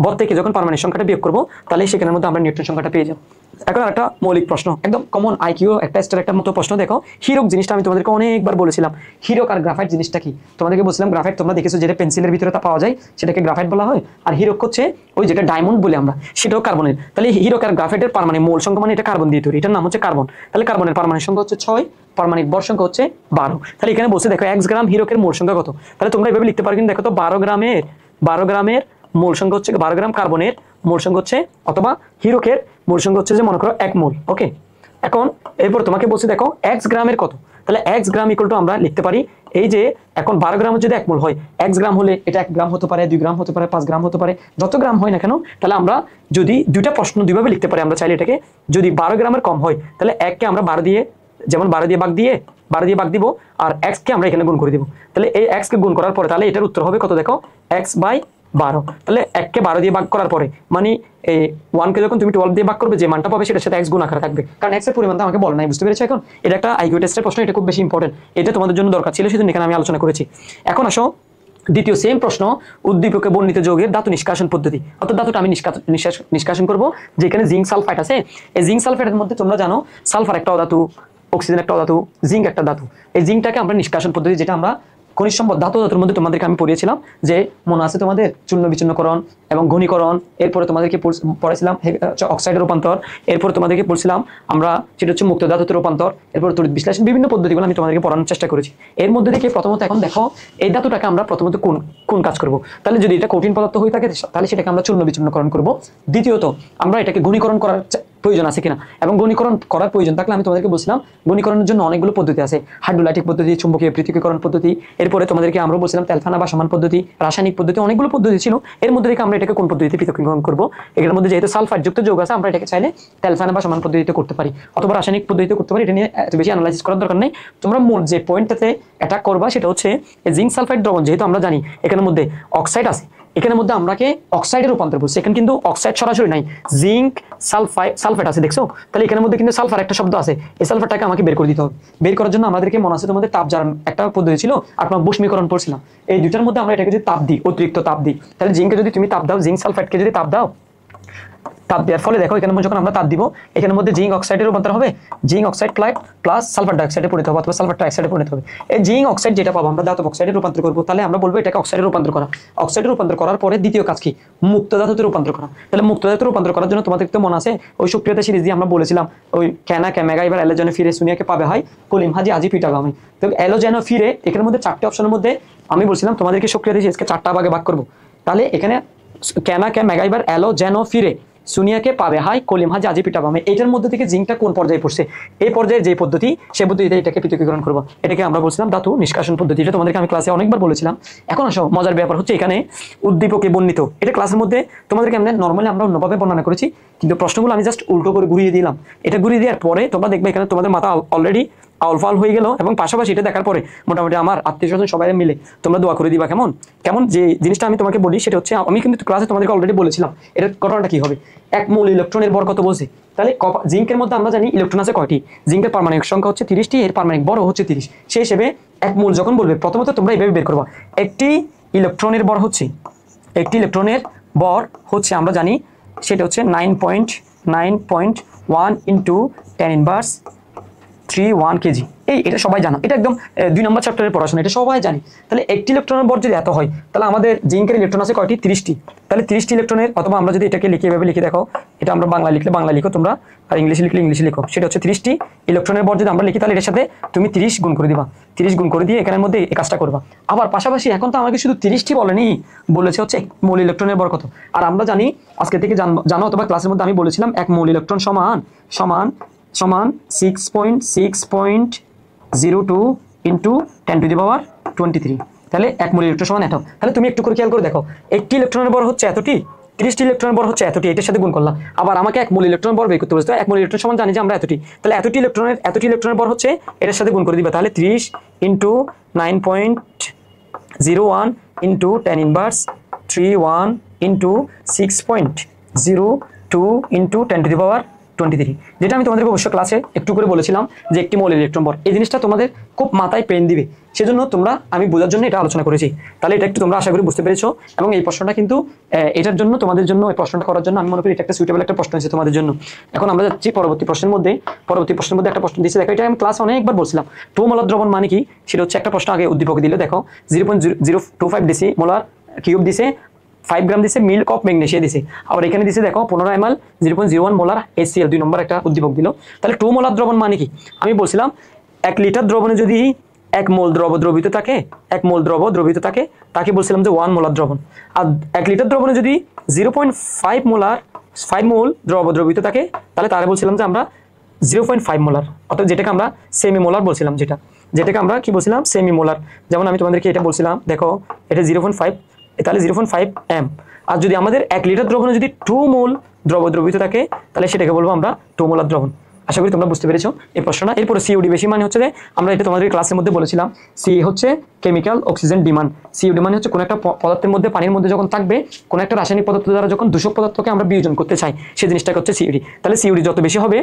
ভর থেকে যখন পারমাণবিক সংখ্যাটা বিয়োগ করবো তাহলে সেখানের মধ্যে আমরা নিউট্রন সংখ্যাটা পেয়ে যাবো। এখন একটা মৌলিক প্রশ্ন, একদম কমন আইকিউ একটা স্টার একটা মতো প্রশ্ন, দেখো হিরক জিনিসটা আমি তোমাদেরকে অনেকবার বলেছিলাম, হিরক আর গ্রাফাইট জিনিসটা কি তোমাদেরকে বলছিলাম। গ্রাফাইট তোমরা দেখেছো যেটা পেন্সিলের ভিতরে তা পাওয়া যায় সেটাকে গ্রাফাইট বলা হয়, আর হিরক হচ্ছে ওই যেটা ডায়মন্ড বলি আমরা, সেটাও কার্বনের। তাহলে হিরক আর গ্রাফাইটের পারমাণবিক মূল সংখ্যা মানে এটা কার্বন দিয়ে তৈরি, এটার নাম হচ্ছে কার্বন। তাহলে কার্বনের পারমাণবিক সংখ্যা হচ্ছে 6, পারমাণবিক ভর সংখ্যা হচ্ছে 12। তাহলে এখানে বলছে দেখো 1 গ্রাম হিরকের মূল সংখ্যা কত, তাহলে তোমরা এভাবে লিখতে পারো, কিন্তু দেখো তো 12 গ্রামের মূল সংখ্যা হচ্ছে 12 গ্রাম কার্বনের মূল সংখ্যা হচ্ছে, অথবা হিরকের মূল সংখ্যা হচ্ছে যে মনে করো 1 মোল। ওকে, এখন এরপর তোমাকে বলছি দেখো x গ্রামের কত, তাহলে x গ্রাম ইকুয়াল টু আমরা লিখতে পারি এই যে এখন 12 গ্রাম যদি 1 মোল হয়, x গ্রাম হলে এটা 1 গ্রাম হতে পারে, 2 গ্রাম হতে পারে, 5 গ্রাম হতে পারে, যত গ্রাম হয় না কেন। তাহলে আমরা যদি দুইটা প্রশ্ন দুইভাবে লিখতে পারি, আমরা চাইলে এটাকে, যদি 12 গ্রামের কম হয় তাহলে 1 কে আমরা 12 দিয়ে, যেমন 12 দিয়ে ভাগ দিব, আর x কে আমরা এখানে গুণ করে দিব। তাহলে এই x কে গুণ করার পরে তাহলে এটার উত্তর হবে কত দেখো, x/12। তাহলে 1 কে 12 দিয়ে ভাগ করার পরে মানে এই 1 কে যখন তুমি 12 দিয়ে ভাগ করবে যে মানটা পাবে সেটার সাথে x গুণ আকারে থাকবে, কারণ x এর পরিমাণটা আমাকে বলে নাই, বুঝতে পেরেছো? এখন এটা একটা আইকিউ টেস্টের প্রশ্ন, এটা খুব বেশি ইম্পর্টেন্ট, এটা তোমাদের জন্য দরকার ছিল, সেজন্য এখানে আমি আলোচনা করেছি। এখন আসো দ্বিতীয় সেম প্রশ্ন, উদ্দীপকে বর্ণিত যৌগের ধাতু নিষ্কাশন পদ্ধতি, অর্থাৎ ধাতুটা আমি নিষ্কাশন করব। যেখানে জিঙ্ক সালফাইড আছে, এই জিঙ্ক সালফাইডের মধ্যে তোমরা জানো সালফার একটা অধাতু, অক্সিজেন একটা অধাতু, জিঙ্ক একটা ধাতু। এই জিঙ্কটাকে আমরা নিষ্কাশন পদ্ধতি, যেটা আমরা খনিজ সম্পদ ধাতুর মধ্যে তোমাদেরকে আমি পড়িয়েছিলাম, যে মনে আছে তোমাদের চূর্ণ বিচূর্ণকরণ এবং ঘনীকরণ, এরপরে তোমাদেরকে পড়েছিলাম অক্সাইডের রূপান্তর, এরপরে তোমাদেরকে পড়ছিলাম আমরা সেটা হচ্ছে মুক্ত ধাতুতে রূপান্তর, এরপর তড়িৎ বিশ্লেষণ, বিভিন্ন পদ্ধতিগুলো আমি তোমাদেরকে পড়ানোর চেষ্টা করেছি। এর মধ্যে থেকে প্রথমত এখন দেখো এই ধাতুটাকে আমরা প্রথমত কোন কাজ করব, তাহলে যদি এটা কঠিন পদার্থ হয়ে থাকে তাহলে সেটাকে আমরা চূর্ণ বিচূর্ণকরণ করব। দ্বিতীয়ত আমরা এটাকে ঘনীকরণ করার প্রয়োজন আছে কিনা, এবং ঘনীকরণ করার প্রয়োজন থাকলে আমি তোমাদেরকে বলছিলাম ঘনীকরণের জন্য অনেকগুলো পদ্ধতি আছে, হাইড্রোলাইটিক পদ্ধতি, চুম্বকীয় পৃথকীকরণ পদ্ধতি, এরপরে তোমাদেরকে আমরা বলছিলাম তেলফানা বা সমান পদ্ধতি, রাসায়নিক পদ্ধতি, অনেকগুলো পদ্ধতি ছিল। এর মধ্যে থেকে আমরা এটাকে কোন পদ্ধতিতে পৃথকীকরণ করব, এর মধ্যে যেহেতু সালফাইড যুক্ত যৌগ আছে আমরা এটাকে চাইলে তেলফানা বা সমান পদ্ধতিতে করতে পারি, অথবা রাসায়নিক পদ্ধতিতে করতে পারি। এটা নিয়ে এত বেশি অ্যানালাইসিস করার দরকার নেই, তোমরা মূল যে পয়েন্টটাতে অ্যাটাক করবা সেটা হচ্ছে জিঙ্ক সালফাইড দ্রবণ, যেহেতু আমরা জানি এখানের মধ্যে অক্সাইড আছে, এখানের মধ্যে আমরাকে অক্সাইডে রূপান্তর বলছি, এখানে কিন্তু অক্সাইড সরাসরি নাই, জিঙ্ক সালফেট আছে, দেখছো? তাহলে এখানের মধ্যে কিন্তু সালফার একটা শব্দ আছে, এই সালফারটাকে আমাকে বের করে দিতে হবে। বের করার জন্য আমাদেরকে মনে আছে তোমাদের তাপ জারণ একটা পদ্ধতি ছিল, আর আমরা বস্মীকরণ পড়ছিলাম। এই দুটার মধ্যে আমরা এটাকে যদি তাপ দিই, অতিরিক্ত তাপ দিই, তাহলে জিঙ্কে যদি তুমি তাপ দাও, জিঙ্ক সালফেটকে যদি তাপ দাও, তাপ দেওয়ার ফলে দেখো এখানে যখন আমরা তাপ দিব এখানের মধ্যে জিঙ্ক অক্সাইডের রূপান্তর হবে, জিঙ্ক অক্সাইড প্লাস সালফার ডাইঅক্সাইডে পরিণত হবে, অথবা সালফার ডাইঅক্সাইডে পরিণত হবে। এই জিঙ্ক অক্সাইড যেটা পাবো আমরা ধাতব অক্সাইডে রূপান্তর করবো, তাহলে আমরা বলবো এটাকে অক্সাইডে রূপান্তর করা। অক্সাইডে রূপান্তর করার পরে দ্বিতীয় কাজ কি, মুক্ত ধাতুতে রূপান্তর করা। তাহলে মুক্ত ধাতুতে রূপান্তর করার জন্য তোমাদের তো মনে আছে ওই সুক্রিয়তা সিরিজ দিয়ে আমরা বলেছিলাম ওই ক্যানা ক্যামেগা এবার অ্যালোজেনে ফিরে সুনিয়াকে পাবে হয় কলিম হাজি আজি পিটাবে আমি। তো অ্যালোজেনে ফিরে এখানের মধ্যে 4টে অপশনের মধ্যে আমি বলছিলাম তোমাদেরকে সুক্রিয়তা সিরিজকে 4টা ভাগে ভাগ করবো। তাহলে এখানে ক্যানা ক্যামেগা এবার অ্যালোজেনো ফিরে সুনিয়াকে পাবে হাই কলিম হাজি আজি পিটাবামে, এটার মধ্যে থেকে জিঙ্কটা কোন পর্যায়ে পড়ছে, এই পর্যায়ে যে পদ্ধতি সেই পদ্ধতিতে এটাকে পৃথকীকরণ করবো, এটাকে আমরা বলছিলাম ধাতু নিষ্কাশন পদ্ধতি। এটা তোমাদেরকে আমি ক্লাসে অনেকবার বলেছিলাম। এখন আসো মজার ব্যাপার হচ্ছে এখানে উদ্দীপকে বর্ণিত, এটা ক্লাসের মধ্যে তোমাদেরকে আমরা নর্মালি আমরা অন্যভাবে বর্ণনা করেছি, কিন্তু প্রশ্নগুলো আমি জাস্ট উল্টো করে ঘুরিয়ে দিলাম। এটা ঘুরিয়ে দেওয়ার পরে তোমরা দেখবে এখানে তোমাদের মাথা অলরেডি আউলফাল হয়ে গেল, এবং পাশাপাশি এটা দেখার পরে মোটামুটি আমার আত্মীয় স্বজন সবাই মিলে তোমরা দোয়া করে দিবা। কেমন কেমন যে জিনিসটা আমি তোমাকে বলি সেটা হচ্ছে, আমি কিন্তু ক্লাসে তোমাদেরকে অলরেডি বলেছিলাম এটার ঘটনাটা কি হবে। 1 মোল ইলেকট্রনের ভর কত বলছি, তাহলে জিঙ্কের মধ্যে আমরা জানি ইলেকট্রন আছে কয়টি, জিঙ্কের পারমাণবিক সংখ্যা হচ্ছে 30টি, এর পারমাণবিক ভর হচ্ছে 30। সেই হিসেবে 1 মোল যখন বলবে প্রথমত তোমরা এইভাবে বের করবা, একটি ইলেকট্রনের ভর হচ্ছে আমরা জানি সেটা হচ্ছে 9.1 × 10⁻⁻⁴ 3.31 কেজি। এটা সবাই জানো, এটা একদম 2 নম্বর চ্যাপ্টারের পড়াশোনা, এটা সবাই জানি। তাহলে একটি ইলেকট্রনের ভর যদি এত হয়, তাহলে আমাদের জিঙ্কের ইলেকট্রন আছে কয়টি? 30টি। তাহলে 30টি ইলেকট্রনের, অথবা আমরা যদি এটাকে লিখে এভাবে লিখে দেখো, এটা আমরা বাংলা লিখলে বাংলা লিখো তোমরা, আর ইংলিশে লিখলে ইংলিশে লিখো। সেটা হচ্ছে 30টি ইলেকট্রনের ভর যদি আমরা লিখি, তাহলে এর সাথে তুমি 30 গুণ করে দিবা, 30 গুণ করে দিয়ে এখানের মধ্যে এই কাজটা করবা। আবার পাশাপাশি এখন তো আমাকে শুধু 30টি বলেনি, বলেছে হচ্ছে এক মোল ইলেকট্রনের ভর কত। আর আমরা জানি আজকে থেকে জানো, অথবা ক্লাসের মধ্যে আমি বলেছিলাম এক মোল ইলেকট্রন সমান সমান সমান 6.6.02 ইন্টু 10⁻23। তাহলে এক মোল ইলেকট্রন সমান এত। তাহলে তুমি একটু করে খেয়াল করে দেখো, একটি ইলেকট্রনের ভর হচ্ছে এতটি, 30টি ইলেকট্রনের ভর হচ্ছে এতটি, এটার সাথে গুণ করলাম। আবার আমাকে এক মোল ইলেকট্রন ভর বের করতে বলছে, এক মোল ইলেকট্রন সমান জানি যে আমরা এতটি, তাহলে এতটি ইলেকট্রনের ভর হচ্ছে এটার সাথে গুণ করে দিবা। তাহলে 30 ইন্টু 9.01 ইন্টু 10⁻31 ইন্টু 6.02 ইন্টু 10⁻23, যেটা আমি তোমাদেরকে অবশ্য ক্লাসে একটু করে বলেছিলাম যে একটি মোল ইলেকট্রন ভর। এই জিনিসটা তোমাদের খুব মাথায় পেন দিবে, সেজন্য তোমরা আমি বোঝার জন্য এটা আলোচনা করেছি। তাহলে এটা একটু তোমরা আশা করি বুঝতে পেরেছো। এবং এই প্রশ্নটা কিন্তু এটার জন্য, তোমাদের জন্য এই প্রশ্নটা করার জন্য আমি মনে করি এটা একটা সুইটেবল একটা প্রশ্ন হয়েছে তোমাদের জন্য। এখন আমরা যাচ্ছি পরবর্তী প্রশ্নের মধ্যে। পরবর্তী প্রশ্নের মধ্যে একটা প্রশ্ন দিয়েছে, দেখো এটা আমি ক্লাস অনেকবার বলছিলাম। 2 মোলার দ্রবণ মানে কি, সেটা হচ্ছে একটা প্রশ্ন আগে উদ্দীপক দিলে, দেখো 0.025 ডেসি মোলার কিউব দিছে, 5 গ্রাম দিছে মিল্ক অফ ম্যাগনেসিয়া দিছে। আবার এখানে দিছে দেখো 15 ml 0.01 মোলার HCl, 2 নম্বর একটা উদ্দীপক দিল। তাহলে 2 মোলার দ্রবণ মানে কি, আমি বলছিলাম 1 লিটার দ্রবণে যদি 1 মোল দ্রবিত থাকে, 1 মোল দ্রবিত থাকে, তাকে বলছিলাম যে 1 মোলার দ্রবণ। আর 1 লিটার দ্রবণে যদি 0.5 মোল দ্রবিত থাকে, তাহলে তারে বলছিলাম যে আমরা 0.5 মোলার, অর্থাৎ যেটাকে আমরা সেমি মোলার বলছিলাম, যেটাকে আমরা কি বলছিলাম, সেমি মোলার। যেমন আমি তোমাদেরকে এটা বলছিলাম, দেখো এটা 0.5, তাহলে 0.5 m। আর যদি আমাদের 1 লিটার দ্রবণে যদি 2 মোল দ্রবিত থাকে, তাহলে সেটাকে বলবো আমরা 2 মোলার দ্রবণ। আশা করি তোমরা বুঝতে পেরেছো এই প্রশ্নটা। এরপরে সিওডি বেশি মানে হচ্ছে যে আমরা এটা তোমাদের ক্লাসের মধ্যে বলেছিলাম, সি হচ্ছে কেমিক্যাল অক্সিজেন ডিমান্ড। সিওডি মানে হচ্ছে কোনো একটা পদার্থের মধ্যে, পানির মধ্যে যখন থাকবে, কোনো একটা রাসায়নিক পদার্থ দ্বারা যখন দূষক পদার্থকে আমরা বিয়োজন করতে চাই, সেই জিনিসটাকে হচ্ছে সিওডি। তাহলে সিওডি যত বেশি হবে,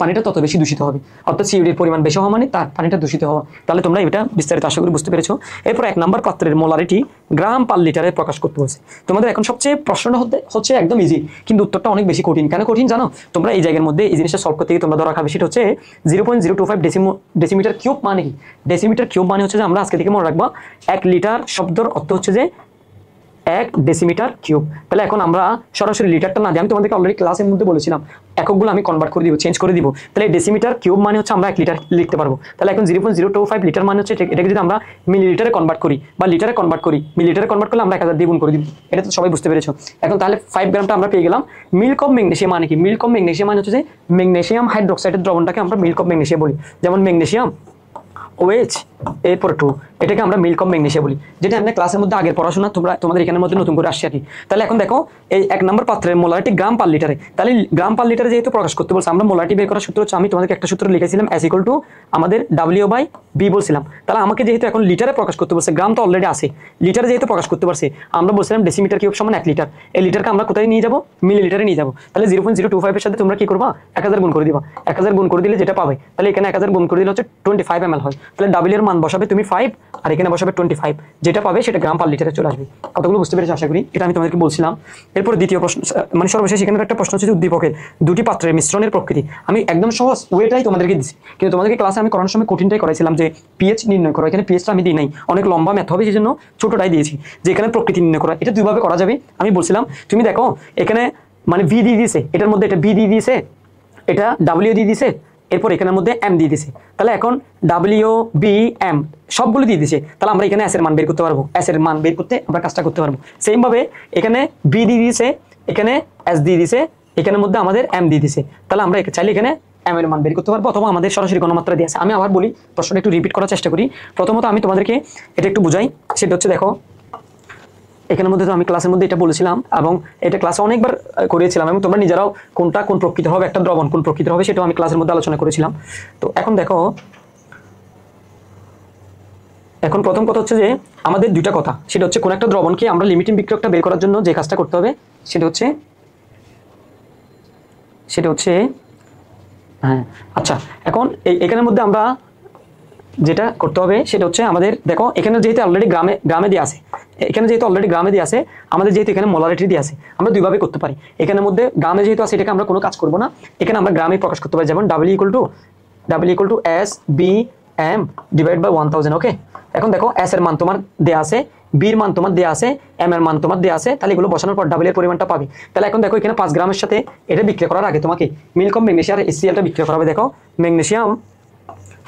পানিটা তত বেশি দূষিত হবে, অর্থাৎ সিওডির পরিমাণ বেশি হওয়া মানে তার পানিটা দূষিত হওয়া। তাহলে তোমরা এটা বিস্তারিত আশা করি বুঝতে পেরেছো। এরপর 1 নম্বর পাত্রের মোলারিটি গ্রাম পার লিটারে প্রকাশ করতে বলছে। তোমাদের এখন সবচেয়ে প্রশ্নটা হচ্ছে একদম ইজি, কিন্তু উত্তরটা অনেক বেশি কঠিন। কেন কঠিন জানো? তোমরা এই জায়গার মধ্যে এই জিনিসটা সলভ করতে গিয়ে তোমরা ধরা খাবে, সেটা হচ্ছে 0.025 ডেসিমিটার কিউব মানে কি। ডেসিমিটার কিউব মানে হচ্ছে যে আমরা আজকে থেকে মনে রাখবো 1 লিটার শব্দের অর্থ হচ্ছে যে 1 ডেসিমিটার কিউব। তাহলে এখন আমরা সরাসরি লিটারটা না দিয়ে, আমি তোমাদেরকে অলরেডি ক্লাসের মধ্যে বলেছিলাম এককগুলো আমি কনভার্ট করে দিব, চেঞ্জ করে দিব। তাহলে ডেসিমিটার কিউব মানে হচ্ছে আমরা 1 লিটার লিখতে পারবো। তাহলে এখন 0.025 লিটার মানে হচ্ছে, এটাকে যদি আমরা মিলিলিটারে কনভার্ট করি বা লিটারে কনভার্ট করি, মিলিলিটারে কনভার্ট করলে আমরা 1000 দিয়ে গুণ করে দিব। এটা তো সবাই বুঝতে পেরেছো। এখন তাহলে 5 গ্রামটা আমরা পেয়ে গেলাম। মিল্ক অফ ম্যাগনেসিয়াম মানে কি? মিল্ক অফ ম্যাগনেসিয়াম মানে হচ্ছে যে ম্যাগনেসিয়াম হাইড্রোক্সাইডের দ্রবণটাকে আমরা মিল্ক অফ ম্যাগনেসিয়াম বলি। যেমন ম্যাগনেসিয়াম OH, এরপর 2, এটাকে আমরা মিল্ক অফ ম্যাগনেসিয়া বলি, যেটা আমরা ক্লাসের মধ্যে আগের পড়াশোনা তোমাদের এখানের মধ্যে নতুন করে আসছে আর কি। তাহলে এখন দেখো এই 1 নম্বর পাত্রের মোলারিটি গ্রাম পার লিটারে। তাহলে গ্রাম পার লিটারে যেহেতু প্রকাশ করতে বলছে, আমরা মোলারিটি বের করার সূত্র হচ্ছে, আমি তোমাদেরকে একটা সূত্র লিখেছিলাম, S = আমাদের W/B বলছিলাম। তাহলে আমাকে যেহেতু এখন লিটারে প্রকাশ করতে বলছে, গ্রাম তো অলরেডি আছে, লিটারে যেহেতু প্রকাশ করতে পারছে, আমরা বলছিলাম ডেসিমিটার কিউব সমান 1 লিটার। এই লিটারকে আমরা কোথায় নিয়ে যাবো? মিলিলিটারে নিয়ে যাবো। তাহলে 0.025 এর সাথে তোমরা কি করবা? 1000 গুণ করে দিবা। 1000 গুণ করে দিলে যেটা পাবে, তাহলে এখানে 1000 গুণ করে দিলে হচ্ছে 25 ml হয়। তাহলে W এর মান বসাবে তুমি 5, আর এখানে বসাবে 25, যেটা পাবে সেটা গ্রাম পার লিটারে চলে আসবে। কতগুলো বুঝতে পেরেছো আশা করি? এটা আমি তোমাদেরকে বলছিলাম। এরপর দ্বিতীয় প্রশ্ন, মানে সর্বশেষ এখানে একটা প্রশ্ন হচ্ছে উদ্দীপকের 2টি পাত্রের মিশ্রণের প্রকৃতি। আমি একদম সহজ ওয়েটাই তোমাদেরকে দিচ্ছি, কিন্তু তোমাদেরকে ক্লাসে আমি করানোর সময় কঠিনটাই করাইছিলাম যে পিএইচ নির্ণয় করো। এখানে পিএইচটা আমি দিই নাই, অনেক লম্বা ম্যাথ হবে, সেই জন্য ছোটটাই দিয়েছি, যে এখানে প্রকৃতি নির্ণয় করা। এটা দুইভাবে করা যাবে। আমি বলছিলাম তুমি দেখো এখানে মানে ভি দিয়ে দিয়েছে, এটার মধ্যে এটা ভি দিয়ে দিয়েছে, এটা ডাব্লিউ দিয়ে দিয়েছে, এরপর এখানের মধ্যে এম দিয়ে দিছে। তাহলে এখন WBM সবগুলো দিয়ে দিছে। তাহলে আমরা এখানে এস এর মান বের করতে পারবো, এস এর মান বের করতে আমরা কাজটা করতে পারবো। সেম ভাবে এখানে বি দিয়ে দিয়েছে, এখানে এস দিয়ে দিছে, এখানের মধ্যে আমাদের এম দিয়ে দিছে। তাহলে আমরা চাইলে এখানে এম এর মান বের করতে পারবো, অথবা আমাদের সরাসরি গণমাত্রা দিয়ে আছে। আমি আবার বলি, প্রশ্নটা একটু রিপিট করার চেষ্টা করি। প্রথমত আমি তোমাদেরকে এটা একটু বুঝাই, সেটা হচ্ছে দেখো এখানের মধ্যে তো আমি ক্লাসের মধ্যে এটা বলেছিলাম, এবং এটা ক্লাসে অনেকবার করিয়েছিলাম, এবং তোমরা নিজেরাও কোনটা কোন প্রকৃতির হবে, একটা দ্রবণ কোন প্রকৃতির হবে, সেটাও আমি ক্লাসের মধ্যে আলোচনা করেছিলাম। তো এখন দেখো, এখন প্রথম কথা হচ্ছে যে আমাদের দুইটা কথা, সেটা হচ্ছে কোন একটা দ্রবণকে আমরা লিমিটিং বিক্রিয়কটা বের করার জন্য যে কাজটা করতে হবে, সেটা হচ্ছে হ্যাঁ আচ্ছা, এখন এখানের মধ্যে আমরা যেটা করতে হবে সেটা হচ্ছে আমাদের দেখো এখানে যেহেতু অলরেডি গ্রামে দিয়ে আছে, এখানে যেহেতু অলরেডি গ্রামে দিয়ে আছে, আমাদের যেহেতু এখানে মোলারিটি দিয়ে আছে, আমরা দুইভাবে করতে পারি। এখানের মধ্যে গ্রামে যেহেতু আছে, এটাকে আমরা কোনো কাজ করবো না, এখানে আমরা গ্রামে প্রকাশ করতে পারি। যেমন W = double equal to S B M divide by 1000। Okay, এখন দেখো এস এর মান তোমার দেয়া আছে, বির মান তোমার দেয়া আছে, এম এর মান তোমার দেয়া আছে, তাহলে এগুলো বসানোর পর ডাবল এর পরিমাণটা পাবে। তাহলে এখন দেখো এখানে 5 গ্রামের সাথে এটা বিক্রিয়া করার আগে তোমাকে মিলকম ম্যাগনেসিয়াম আর HCl বিক্রিয়া করা হবে। দেখো ম্যাগনেসিয়াম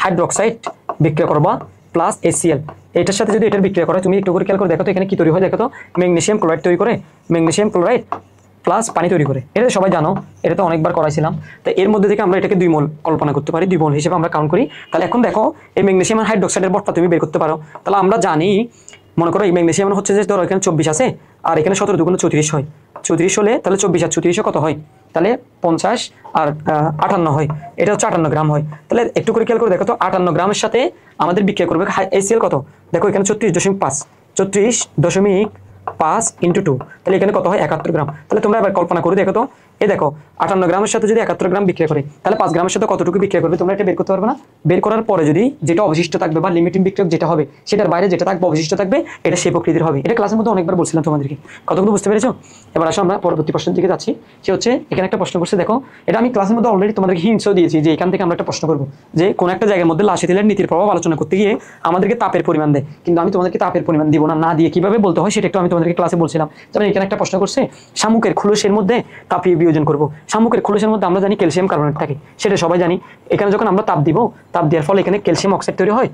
হাইড্রোক্সাইড বিক্রিয়া করবা প্লাস HCl, এটার সাথে যদি এটার বিক্রিয়া করে তুমি একটু করে খেয়াল করে দেখো তো এখানে কি তৈরি হয়। দেখো তো ম্যাগনেসিয়াম ক্লোরাইড তৈরি করে, ম্যাগনেসিয়াম ক্লোরাইড প্লাস পানি তৈরি করে। এটা সবাই জানো, এটা তো অনেকবার করাইছিলাম। তো এর মধ্যে থেকে আমরা এটাকে 2 মোল কল্পনা করতে পারি, 2 মোল হিসেবে আমরা কাউন্ট করি। তাহলে এখন দেখো এই ম্যাগনেসিয়াম আর হাইড্রোক্সাইডের ভরটা তুমি বের করতে পারো। তাহলে আমরা জানি, মনে করো এই ম্যাগনেসিয়াম হচ্ছে যে ধরো এখানে 24 আছে আর এখানে 17 দুগুণ 34 হয়। 34 হলে তাহলে 24 আর 34 কত হয়, তাহলে 50 আর 58 হয়, এটা হচ্ছে 58 গ্রাম হয়। তাহলে একটু করে খেয়াল করে দেখো তো 58 গ্রামের সাথে আমাদের বিক্রিয়া করবে HCl কত, দেখো এখানে 34.5, 34.5 ইন্টু 2, তাহলে এখানে কত হয় 71 গ্রাম। তাহলে তোমরা এবার কল্পনা করে দেখো তো, এই দেখো 58 গ্রামের সাথে যদি 71 গ্রাম বিক্রিয়া করে তাহলে 5 গ্রামের সাথে কতটুকু বিক্রিয়া করবে তোমরা এটা বের করতে পারবে না। বের করার পরে যদি যেটা অবশিষ্ট থাকবে বা লিমিটিং বিক্রিয়ক যেটা হবে সেটার বাইরে যেটা থাকবে অবশিষ্ট থাকবে, এটা সেই প্রকৃতির হবে। এটা ক্লাসের মধ্যে অনেকবার বলছিলাম তোমাদেরকে, কতগুলো বুঝতে পেরেছো? এবার আসো আমরা পরবর্তী প্রশ্নের দিকে যাচ্ছি। সে হচ্ছে এখানে একটা প্রশ্ন করছে, দেখো এটা আমি ক্লাসের মধ্যে অলরেডি তোমাদেরকে হিন্টসও দিয়েছি যে এখান থেকে আমরা একটা প্রশ্ন করবো যে কোন একটা জায়গার মধ্যে লাসিথিলের নীতির প্রভাব আলোচনা করতে গিয়ে আমাদেরকে তাপের পরিমাণ দেয়, কিন্তু আমি তোমাদেরকে তাপের পরিমাণ দিব না, না দিয়ে কিভাবে বলতে হয় সেটা একটু আমি তোমাদেরকে ক্লাসে বলছিলাম। যেমন এখানে একটা প্রশ্ন করছে শামুকের খোলসের মধ্যে তাপীয় বিয়োজন করবো। শামুকের খোলসের মধ্যে আমরা জানি ক্যালসিয়াম কার্বনেট থাকে, সেটা সবাই জানি। এখানে যখন আমরা তাপ দিব, তাপ দেওয়ার ফলে এখানে ক্যালসিয়াম অক্সাইড তৈরি হয়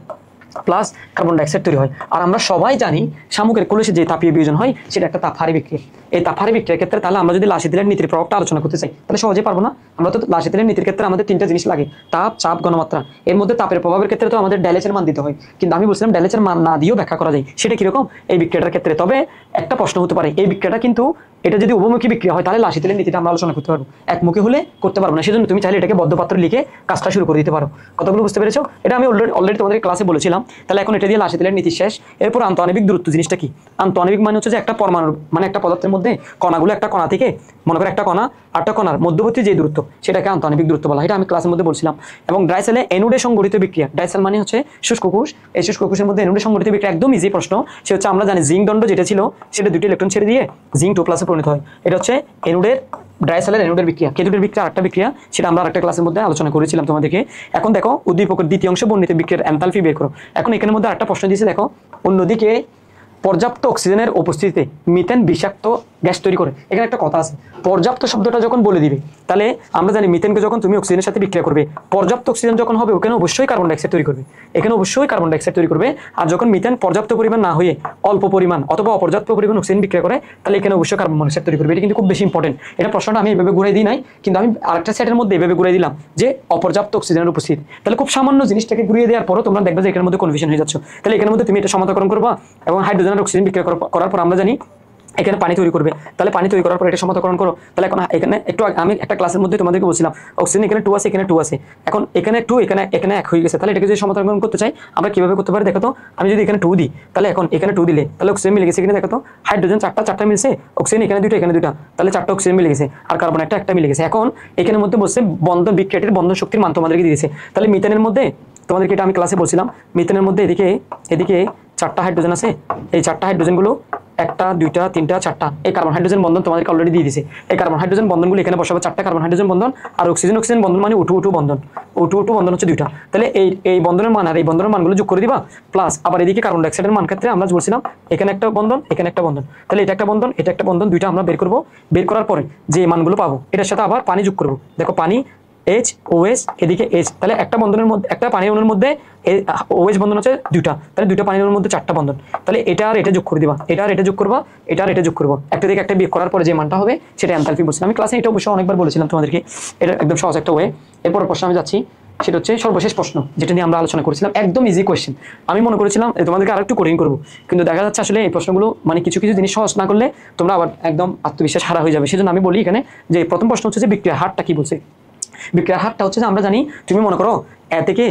প্লাস কার্বন ডাইঅক্সাইড তৈরি হয়। আর আমরা সবাই জানি শামুকের কলসে যে তাপীয় বিয়োজন হয় সেটা একটা তাপহারী বিক্রিয়া। এই তাপহারী বিক্রিয়ার ক্ষেত্রে তাহলে আমরা যদি লাসিথিলের নীতির প্রভাবটা আলোচনা করতে চাই তাহলে সহজে পারবো না। আমরা তো লাসিথিলের নীতির ক্ষেত্রে আমাদের 3টা জিনিস লাগে, তাপ, চাপ, ঘনমাত্রা। এর মধ্যে তাপের প্রভাবের ক্ষেত্রে তো আমাদের ডেলেচের মান দিতে হয়, কিন্তু আমি বলছিলাম ডেলেচের মান না দিয়েও ব্যাখ্যা করা যায়। সেটা কিরকম এই বিক্রিয়াটার ক্ষেত্রে? তবে একটা প্রশ্ন হতে পারে, এই বিক্রিয়াটা কিন্তু এটা যদি উভমুখী বিক্রিয়া হয় তাহলে লাসিথিলের নীতিটা আমরা আলোচনা করতে পারবো, একমুখী হলে করতে পারবো না। সেজন্য তুমি চাইলে এটাকে বদ্ধপাত্র লিখে কাজটা শুরু করে দিতে পারো। কতগুলো বুঝতে পেরেছো? এটা আমি অলরেডি তোমাদের ক্লাসে বলেছিলাম। তাহলে এখন এটা দিয়ে লাসিথিলের নীতি শেষ। এরপর আন্তঃআণবিক দূরত্ব জিনিসটা কি? আন্তঃআণবিক মানে হচ্ছে যে একটা পরমাণু মানে একটা পদার্থের মধ্যে কণাগুলো একটা কণা থেকে, মনে করো একটা কণা আটটা কণার মধ্যবর্তী যে দূরত্ব সেটাকে আন্তঃআণবিক দূরত্ব বলা হয়। এটা আমি ক্লাসের মধ্যে বলছিলাম। এবং ডাইসেলে এনোডে সংঘটিত বিক্রিয়া, ডাইসেল মানে হচ্ছে শুষ্ক কোষ, এই শুষ্ক কোষের মধ্যে এনোডে সংঘটিত বিক্রিয়া একদম ইজি প্রশ্ন। সে হচ্ছে আমরা জানি জিঙ্ক দণ্ড যেটা ছিল সেটা 2টি ইলেকট্রন ছেড়ে দিয়ে জিঙ্ক 2+ পরিণত হয়। এটা হচ্ছে এনোডের ডাইসেলের এনোডের বিক্রিয়া। কেতুটের বিক্রিয়া আরেকটা বিক্রিয়া, সেটা আমরা আরেকটা ক্লাসের মধ্যে আলোচনা করেছিলাম তোমাদেরকে। এখন দেখো উদ্দীপকের দ্বিতীয় অংশে বর্ণিত বিক্রিয়ার এনথালপি বের করো। এখন এখানের মধ্যে আরেকটা প্রশ্ন দিয়েছে, দেখো অন্যদিকে পর্যাপ্ত অক্সিজেনের উপস্থিতিতে মিথেন বিষাক্ত গ্যাস তৈরি করে। এখানে একটা কথা আছে, পর্যাপ্ত শব্দটা যখন বলে দিবে তাহলে আমরা জানি মিথেনকে যখন তুমি অক্সিজেনের সাথে বিক্রিয়া করবে, পর্যাপ্ত অক্সিজেন যখন হবে ওখানে অবশ্যই কার্বন ডাইঅক্সাইড তৈরি করবে, এখানে অবশ্যই কার্বন ডাইঅক্সাইড তৈরি করবে। আর যখন মিথেন পর্যাপ্ত পরিমাণ না হয়ে অল্প পরিমাণ অথবা অপর্যাপ্ত পরিমাণ অক্সিজেন বিক্রিয়া করে তাহলে এখানে অবশ্যই কার্বন মনোক্সাইড তৈরি করবে। এটা কিন্তু খুব বেশি ইম্পর্টেন্ট। এটা প্রশ্নটা আমি এভাবে ঘুরে দিই নাই, কিন্তু আমি আরেকটা সেটের মধ্যে এভাবে ঘুরে দিলাম যে অপর্যাপ্ত অক্সিজেনের উপস্থিতি। তাহলে খুব সামান্য জিনিসটাকে ঘুরিয়ে দেওয়ার পরও তোমরা দেখবে যে এখানের মধ্যে কনফিউশন হয়ে যাচ্ছে। তাহলে এখানের মধ্যে তুমি এটা সমান্তরাল করবা এবং হাইড্রোজেন আর অক্সিজেন বিক্রিয়া করার পর আমরা জানি এখানে পানি তৈরি করবে। তাহলে পানি তৈরি করার পর এটা সমান্তরাল করো। তাহলে এখন এখানে একটু আমি একটা ক্লাসের মধ্যে তোমাদেরকে বলছিলাম অক্সিজেন এখানে 2 আছে, এখানে 2 আছে, এখন এখানে 2 এখানে 1 হয়ে গেছে। তাহলে এটাকে যদি সমান্তরাল করতে চাই আমরা কিভাবে করতে পারি? দেখো তো আমি যদি এখানে 2 দিই তাহলে এখন এখানে 2 দিলে তাহলে অক্সিজেন মিলে গেছে। এখানে দেখো তো হাইড্রোজেন 4টা মিলছে, অক্সিজেন এখানে 2টা এখানে 2টা, তাহলে 4টা অক্সিজেন মিলে গেছে আর কার্বন একটা মিলে গেছে। এখন এখানের মধ্যে বলছে বন্ধন বিক্রিয়াটির বন্ধন শক্তির মান তোমাদেরকে দিয়েছে। তাহলে মিথেনের মধ্যে তোমাদেরকে এটা আমি ক্লাসে বলছিলাম, মিথেনের মধ্যে এদিকে 4টা হাইড্রোজেন আছে, এই 4টা হাইড্রোজেনগুলো 1টা 2টা 3টা 4টা এই কার্বন হাইড্রোজেন বন্ধন তোমাদেরকে অলরেডি দিয়ে দিয়েছে। এই কার্বন হাইড্রোজেন বন্ধনগুলো এখানে বসাবে 4টা কার্বন হাইড্রোজেন বন্ধন, আর অক্সিজেন বন্ধন মানে O2O2 বন্ধন, O2O2 বন্ধন হচ্ছে 2টা। তাহলে এই বন্ধনের মান আর এই বন্ধনের মানগুলো যোগ করে দিবা, প্লাস আবার এদিকে কার্বন ডাইঅক্সাইডের মান ক্ষেত্রে আমরা বলছিলাম এখানে একটা বন্ধন এখানে একটা বন্ধন, তাহলে এটা একটা বন্ধন এটা একটা বন্ধন, 2টা আমরা বের করব। বের করার পরে যে মানগুলো পাবো এটার সাথে আবার পানি যোগ করব। দেখো পানি HOS এদিকে H, তাহলে একটা বন্ধনের মধ্যে একটা পানি অণুর মধ্যে OH বন্ধন হচ্ছে 2টা, তাহলে 2টা পানি অণুর মধ্যে 4টা বন্ধন। তাহলে এটা আর এটা যোগ করে দিবা, এটা আর এটা যোগ করবা, এটা আর এটা যোগ করবো, একটা দিকে একটা বিয়োগ করার পরে যে মানটা হবে সেটা এনথালপি বলছিলাম। আমি ক্লাসে এটা অবশ্যই অনেকবার বলেছিলাম তোমাদেরকে, এটা একদম সহজ একটা ওয়ে। এরপর প্রশ্ন আমি যাচ্ছি, সেটা হচ্ছে সর্বশেষ প্রশ্ন যেটা নিয়ে আমরা আলোচনা করেছিলাম, একদম ইজি কোয়েশ্চেন। আমি মনে করেছিলাম তোমাদেরকে আরেকটু কঠিন করবো, কিন্তু দেখা যাচ্ছে আসলে এই প্রশ্নগুলো মানে কিছু জিনিস সহজ না করলে তোমরা আবার একদম আত্মবিশ্বাস হারা হয়ে যাবে। সেজন্য আমি বলি এখানে যে প্রথম প্রশ্ন হচ্ছে যে বিক্রিয়ার হারটা কি বলছে। বিক্রিয়ার হারটা হচ্ছে যে আমরা জানি, তুমি মনে করো এ থেকে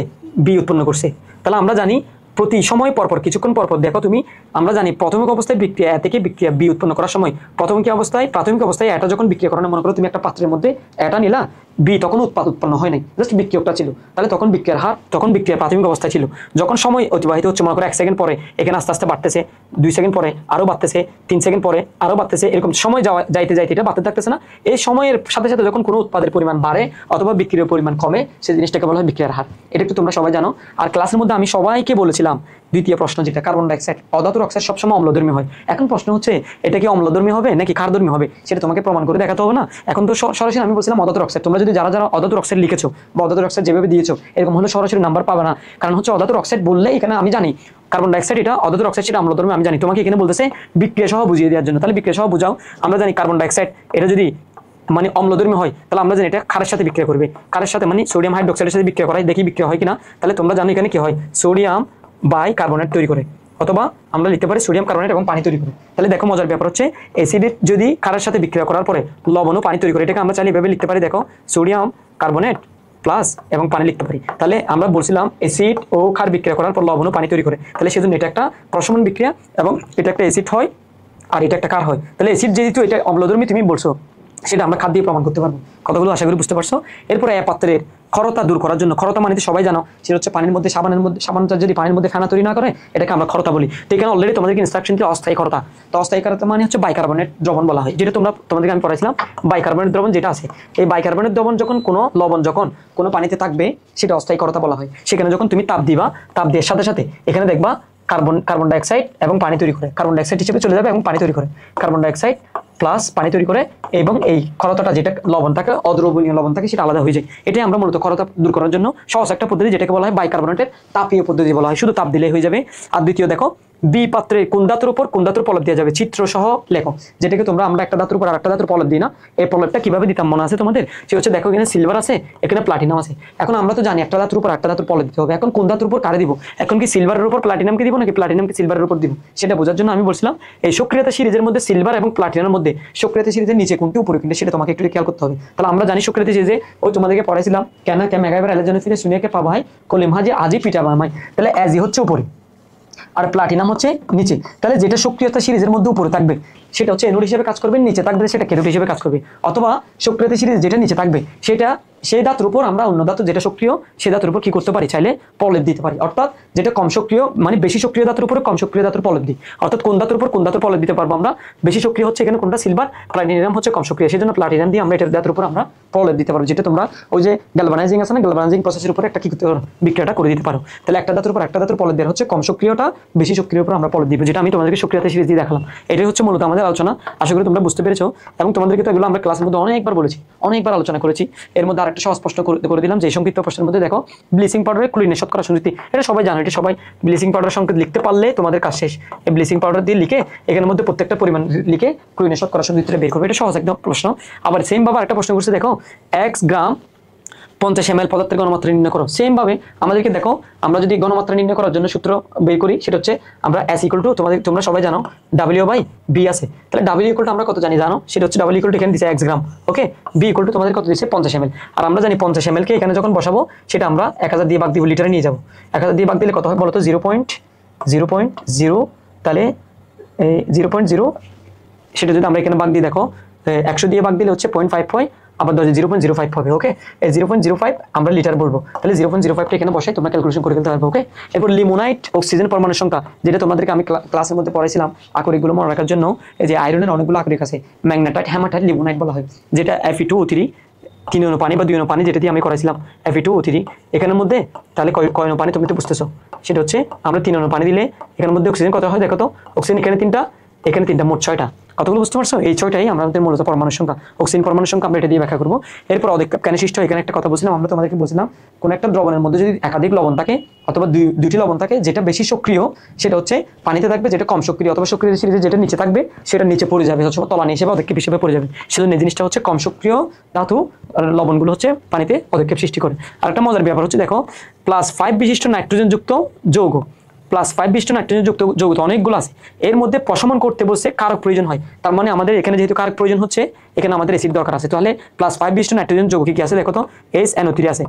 বি উৎপন্ন করছে, তাহলে আমরা জানি প্রতি সময় পরপর কিছুক্ষণ পরপর দেখো তুমি, আমরা জানি প্রাথমিক অবস্থায় বিক্রিয়া এ থেকে বিক্রিয়া বি উৎপন্ন করার সময় প্রাথমিক অবস্থায় এটা যখন বিক্রিয়া করানো, মনে করো তুমি একটা পাত্রের মধ্যে এটা নিলা, বি তখন উৎপাদ উৎপন্ন হয় নাই, জাস্ট বিক্রিয়কটা ছিল। তাহলে তখন বিক্রিয়ার হার, তখন বিক্রিয়ার প্রাথমিক অবস্থায় ছিল। যখন সময় অতিবাহিত হচ্ছে, মনে করো 1 সেকেন্ড পরে এখানে আস্তে আস্তে বাড়তেছে, 2 সেকেন্ড পরে আরও বাড়তেছে, 3 সেকেন্ড পরে আরও বাড়তেছে, এরকম সময় যাইতে যাইতে এটা বাড়তে থাকতেছে না। এই সময়ের সাথে সাথে যখন কোনো উৎপাদের পরিমাণ বাড়ে অথবা বিক্রিয়ার পরিমাণ কমে, সেই জিনিসটাকে বলা হয় বিক্রিয়ার হার। এটা একটু তোমরা সবাই জানো। আর ক্লাসের মধ্যে আমি সবাইকে বলেছিলাম দ্বিতীয় প্রশ্ন যেটা, কার্বন ডাইঅক্সাইড অধাতুর অক্সাইড সবসময় অম্লধর্মী হয়। এখন প্রশ্ন হচ্ছে এটা কি অম্লধর্মী হবে নাকি ক্ষারধর্মী হবে, সেটা তোমাকে প্রমাণ করে দেখাতে হবে না। এখন তো সরাসরি আমি বলছিলাম অধাতুর অক্সাইড। তোমরা যদি যারা যারা অধাতুর অক্সাইড লিখেছো বা অধাতুর অক্সাইড যেভাবে দিয়েছো, এরকম হলে সরাসরি নাম্বার পাবে না। কারণ হচ্ছে অধাতুর অক্সাইড বললে এখানে আমি জানি কার্বন ডাইঅক্সাইড এটা অধাতুর অক্সাইড, সেটা অম্লধর্মী আমি জানি। তোমাকে এখানে বলতেছে বিক্রিয়া সহ বুঝিয়ে দেওয়ার জন্য। তাহলে বিক্রিয়া সহ বুঝাও। আমরা জানি কার্বন ডাইঅক্সাইড এটা যদি মানে অম্লধর্মী হয়, তাহলে আমরা জানি এটা ক্ষারের সাথে বিক্রিয়া করবে। ক্ষারের সাথে মানে সোডিয়াম হাইড্রোক্সাইডের সাথে বিক্রিয়া করাই, দেখি বিক্রিয়া হয় কিনা। তাহলে তোমরা জানো এখানে কি হয়, সোডিয়াম বাইকার্বনেট তৈরি করে, অথবা আমরা লিখতে পারি সোডিয়াম কার্বনেট এবং পানি তৈরি করে। তাহলে দেখো মজার ব্যাপার হচ্ছে অ্যাসিডের যদি ক্ষারের সাথে বিক্রিয়া করার পরে লবণ ও পানি তৈরি করে, এটাকে আমরা চাইলে এভাবে লিখতে পারি। দেখো সোডিয়াম কার্বনেট প্লাস এবং পানি লিখতে পারি। তাহলে আমরা বলছিলাম অ্যাসিড ও ক্ষার বিক্রিয়া করার পর লবণ ও পানি তৈরি করে, তাহলে সেজন্য এটা একটা প্রশমন বিক্রিয়া এবং এটা একটা অ্যাসিড হয় আর এটা একটা ক্ষার হয়। তাহলে অ্যাসিড যেহেতু এটা অম্লধর্মী তুমি বলছো, সেটা আমরা খাদ্য দিয়ে প্রমাণ করতে পারবো। কতগুলো আশা করি বুঝতে পারছো। এরপরে এই পাত্রের ক্ষরতা দূর করার জন্য, ক্ষরতা মানে সবাই জানো সেটা হচ্ছে পানির মধ্যে সাবানটা যদি পানির মধ্যে ফেনা তৈরি না করে, এটাকে আমরা ক্ষরতা বলি। তো এখানে অলরেডি তোমাদেরকে ইনস্ট্রাকশন কি অস্থায়ী ক্ষরতা। তো অস্থায়ী ক্ষরতা মানে হচ্ছে বাইকার্বনেট দ্রবণ বলা হয়, যেটা তোমাদেরকে আমি পড়াইছিলাম। বাইকার্বনেট দ্রবণ যেটা আছে, এই বাইকার্বনেট দ্রবণ যখন কোনো লবণ যখন কোনো পানিতে থাকবে, সেটা অস্থায়ী ক্ষরতা বলা হয়। সেখানে যখন তুমি তাপ দিবা, তাপ দেওয়ার সাথে সাথে এখানে দেখবা কার্বন ডাইঅক্সাইড এবং পানি তৈরি করে, কার্বন ডাইঅক্সাইড হিসেবে চলে যাবে এবং পানি তৈরি করে, কার্বন ডাইঅক্সাইড প্লাস পানি তৈরি করে, এবং এই ক্ষরতাটা যেটা লবণ থাকে, অদ্রবণীয় লবণ থাকে, সেটা আলাদা হয়ে যায়। এটাই আমরা মূলত ক্ষরতা দূর করার জন্য সহজ একটা পদ্ধতি, যেটাকে বলা হয় বাইকার্বনেটের তাপীয় পদ্ধতি বলা হয়। শুধু তাপ দিলেই হয়ে যাবে। আর দ্বিতীয় দেখো, বি পাত্রে কোন ধাতুর উপর কোন ধাতুর প্রলেপ দেওয়া যাবে, চিত্র সহ লেখো। যেটাকে আমরা একটা ধাতুর উপর আর একটা ধাতুর প্রলেপ দিই না। এই প্রলেপটা কিভাবে দিতাম মনে আছে তোমাদের? সে হচ্ছে দেখো এখানে সিলভার আছে, এখানে প্লাটিনাম আছে। এখন আমরা তো জানি একটা ধাতুর উপর একটা ধাতুর প্রলেপ দিতে হবে। এখন কোন ধাতুর উপর কারে দিব? এখন কি সিলভারের উপর প্লাটিনামকে দিব নাকি প্লাটিনামকে সিলভারের উপর দিব? সেটা বোঝার জন্য আমি বলছিলাম এই সক্রিয়তা সিরিজের মধ্যে সিলভার এবং প্লাটিনামের মধ্যে সক্রিয়তা সিরিজের নিচে কোনটি উপরে কোনটি, সেটা তোমাকে একটু খেয়াল করতে হবে। তাহলে আমরা জানি সক্রিয়তা সিরিজে ওই তোমাদেরকে পড়াইছিলাম কেন মেগাইবার এলাজনে ফিরে শুনিয়াকে পাবা হয় কলিম হাজি আজি পিটা বামাই। তাহলে অ্যাজি হচ্ছে উপরে আর প্লাটিনাম হচ্ছে নিচে। তাহলে যেটা সক্রিয়তা সিরিজের মধ্যে উপরে থাকবে সেটা হচ্ছে অ্যানোড হিসেবে কাজ করবে, নিচে থাকবে সেটা ক্যাথোড হিসেবে কাজ করবে। অথবা সক্রিয়তা সিরিজ যেটা নিচে থাকবে সেটা সেই ধাতুর উপর আমরা অন্য ধাতু যেটা সক্রিয় সেই ধাতুর উপর কি করতে পারি, চাইলে প্রলেপ দিতে পারি। অর্থাৎ যেটা কম সক্রিয় মানে বেশি সক্রিয় ধাতুর উপরে কম সক্রিয় ধাতুর প্রলেপ দিই। অর্থাৎ কোন ধাতুর উপর কোন ধাতুর প্রলেপ দিতে পারবো আমরা, বেশি সক্রিয় হচ্ছে এখানে কোনটা সিলভার, প্লাটিনাম হচ্ছে কম সক্রিয়, সেজন্য প্লাটিনাম দিয়ে আমরা এটার ধাতুর উপর আমরা প্রলেপ দিতে পারবো। যেটা তোমরা ওই যে গ্যালভানাইজিং আছে না, গ্যালভানাইজিং প্রসেসের উপরে একটা কি করতে পারো, বিক্রিয়াটা করে দিতে পারো। তাহলে একটা ধাতুর উপর একটা ধাতুর প্রলেপ দেওয়া হচ্ছে কম সক্রিয়টা, বেশি সক্রিয় উপর আমরা প্রলেপ দিব, যেটা আমি তোমাদেরকে সক্রিয়তা সিরিজ দিয়ে দেখালাম। এটাই হচ্ছে মূলত আমাদের আলোচনা। আশা করি তোমরা বুঝতে পেরেছো। এবং তোমাদেরকে তো এগুলো আমরা ক্লাসের মধ্যে অনেকবার বলেছি, অনেকবার আলোচনা করেছি। এর মধ্যে আরেকটা সহজ প্রশ্ন করে দিলাম, যে সংক্ষিপ্ত প্রশ্নের মধ্যে দেখো ব্লিচিং পাউডারের ক্লোরিনের শতকরা সংযুক্তি। এটা সবাই জানো, এটা সবাই ব্লিচিং পাউডার সংকেত লিখতে পারলে তোমাদের কাজ শেষ। এই ব্লিচিং পাউডার দিয়ে লিখে এখানের মধ্যে প্রত্যেকটা পরিমাণ লিখে ক্লোরিনের শতকরা সংযুক্তিটা বের করবে। এটা সহজ একদম প্রশ্ন। আবার সেম ভাবে আরেকটা প্রশ্ন করছে, দেখো 1 গ্রাম 50 ml পদার্থের ঘনমাত্রা নির্ণয় করো। সেম ভাবে আমাদেরকে দেখো, আমরা যদি ঘনমাত্রা নির্ণয় করার জন্য সূত্র বের করি, সেটা হচ্ছে আমরা S ইকুয়াল টু তোমরা সবাই জানো W/B আছে। তাহলে W ইকুয়াল টু আমরা কত জানি জানো, সেটা হচ্ছে W ইকুয়াল টু এখানে দিছে 1 গ্রাম, ওকে। B ইকুয়াল টু তোমাদের কত দিছে 50 ml। আর আমরা জানি 50 ml কে এখানে যখন বসাবো সেটা আমরা 1000 দিয়ে ভাগ দিব, লিটারে নিয়ে যাব। 1000 দিয়ে ভাগ দিলে কত হয় বলো তো? 0.0, তাহলে 0.0 সেটা যদি আমরা এখানে ভাগ দিই, দেখো 100 দিয়ে ভাগ দিলে হচ্ছে 0.55, আবার 0.05 হবে, ওকে। এই 0.05 আমরা লিটার বলবো। তাহলে 0.05টা এখানে বসাই তোমরা ক্যালকুলেশন করে ফেলতে পারবে, ওকে। এরপর লিমোনাইট অক্সিজেন পরমাণুর সংখ্যা, যেটা তোমাদেরকে আমি ক্লাসের মধ্যে পড়াইছিলাম আকরিকগুলো মনে রাখার জন্য। এই যে আয়রনের অনেকগুলো আকরিক আছে, ম্যাগনেটাইট, হেমাটাইট, লিমোনাইট বলা হয়, যেটা Fe2O3 3 অনু পানি বা 2 অনু পানি, যেটা দিয়ে আমি করাইছিলাম Fe2O3 এখানের মধ্যে। তাহলে কয় অনু পানি তুমি তো বুঝতেছো, সেটা হচ্ছে আমরা 3 অনু পানি দিলে এখানের মধ্যে অক্সিজেন কত হয় দেখো তো। অক্সিজেন এখানে 3টা, এখানে 3টা, মোট 6টা। কতগুলো বুঝতে পারছো? এই 6টাই আমাদের মূলত পরমাণুর সংখ্যা, অক্সিজেন পরমাণুর সংখ্যা আমরা এটা দিয়ে ব্যাখ্যা করবো। এরপর অধিক্ষেপ কেন সৃষ্টি হয়, এখানে একটা কথা বলছিলাম, আমরা তোমাদেরকে বলছিলাম কোন একটা দ্রবণের মধ্যে যদি একাধিক লবণ থাকে অথবা দুইটি লবণ থাকে, যেটা বেশি সক্রিয় সেটা হচ্ছে পানিতে থাকবে, যেটা কম সক্রিয় অথবা সক্রিয় সিরিজে যেটা নিচে থাকবে সেটা নিচে পড়ে যাবে, হচ্ছে তলানি হিসেবে অধিক্ষেপ হিসেবে পড়ে যাবে। সেজন্য এই জিনিসটা হচ্ছে কম সক্রিয় ধাতু লবণগুলো হচ্ছে পানিতে অধিক্ষেপ সৃষ্টি করে। আর একটা মজার ব্যাপার হচ্ছে দেখো, +5 বিশিষ্ট নাইট্রোজেন যুক্ত যৌগ, +5 বিশিষ্ট নাইট্রোজেন যুক্ত যৌগ অনেকগুলো আছে, এর মধ্যে প্রশমন করতে বলছে কারক প্রয়োজন হয়। তার মানে আমাদের এখানে যেহেতু কারক প্রয়োজন হচ্ছে, এখানে আমাদের অ্যাসিড দরকার আছে। তাহলে +5 বিশিষ্ট নাইট্রোজেন যৌগ কি আছে দেখো তো, SNO3 আছে।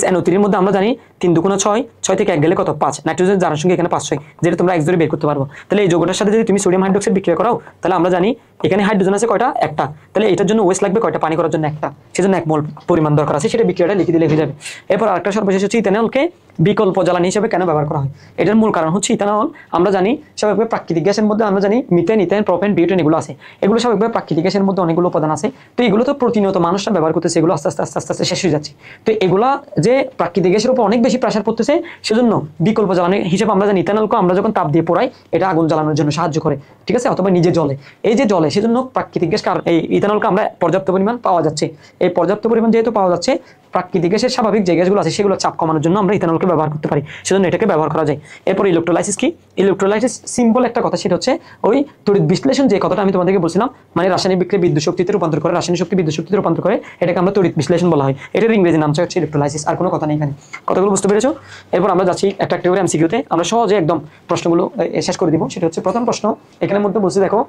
SNO3 এর মধ্যে আমরা জানি 3 দুগুণে 6, 6 থেকে 1 গেলে কত 5, নাইট্রোজেন জারণ সঙ্গে এখানে 5 6, যেটা তোমরা x ধরে বের করতে পারবো। তাহলে এই যৌগটার সাথে যদি তুমি সোডিয়াম হাইড্রোক্সাইড বিক্রিয়া করাও, তাহলে আমরা জানি এখানে হাইড্রোজেন আছে কয়টা, একটা। তাহলে এটার জন্য ওয়েস্ট লাগবে কয়টা, পানি করার জন্য একটা, সেজন্য 1 মোল পরিমাণ দরকার আছে, সেটা বিক্রিয়াটা লিখে দিলে হয়ে যাবে। এরপর আরেকটা সর্বশেষ হচ্ছে ইথানলকে বিকল্প জ্বালানি হিসেবে কেন ব্যবহার করা হয়। এটার মূল কারণ হচ্ছে ইথানল আমরা জানি স্বাভাবিকভাবে প্রাকৃতিক গ্যাসের মধ্যে আমরা জানি মিথেন, ইথেন, প্রোপেন, বিউটেন এগুলো আছে। এগুলো স্বাভাবিকভাবে প্রাকৃতিক গ্যাসের মধ্যে অনেকগুলো উপাদান আছে। তো এগুলো তো প্রতিনিয়ত মানুষরা ব্যবহার করতেছে, এগুলো আস্তে আস্তে আস্তে আস্তে আস্তে শেষ হয়ে যাচ্ছে। তো এগুলা যে প্রাকৃতিক গ্যাসের উপর অনেক বেশি প্রেসার পড়তেছে, সেজন্য বিকল্প জ্বালানি হিসেবে আমরা জানি ইথানলকে আমরা যখন তাপ দিয়ে পোড়াই, এটা আগুন জ্বালানোর জন্য সাহায্য করে, ঠিক আছে, অথবা নিজে জ্বলে। এই যে জ্বলে, সেজন্য প্রাকৃতিক গ্যাস এই ইথানলকে আমরা পর্যাপ্ত পরিমাণ পাওয়া যাচ্ছে। এই পর্যাপ্ত পরিমাণ যেহেতু পাওয়া যাচ্ছে, প্রাকৃতিক গ্যাসের স্বাভাবিক যে গ্যাসগুলো আছে সেগুলো চাপ কমানোর জন্য আমরা ইথানলকে ব্যবহার করতে পারি, সেজন্য এটাকে ব্যবহার করা যায়। এরপর ইলেকট্রোলাইসিস কি? ইলেকট্রোলাইসিস সিম্পল একটা কথা, সেটা হচ্ছে ওই তড়িৎ বিশ্লেষণ, যে কথাটা আমি তোমাদেরকে বলছিলাম, মানে রাসায়নিক বিক্রিয়া বিদ্যুৎ শক্তিতে রূপান্তর করে, রাসায়নিক শক্তি বিদ্যুৎ শক্তিতে রূপান্তর করে, এটাকে আমরা তড়িৎ বিশ্লেষণ বলা হয়। এটার ইংরেজি নামটা হচ্ছে ইলেকট্রোলাইসিস, আর কোনো কথা নেই এখানে। কথাগুলো বুঝতে পেরেছো? এরপর আমরা যাচ্ছি একটা একটা করে এমসিকিউতে, আমরা সহজে একদম প্রশ্নগুলো শেষ করে দিব। সেটা হচ্ছে প্রথম প্রশ্ন, এখানের মধ্যে বলছি দেখো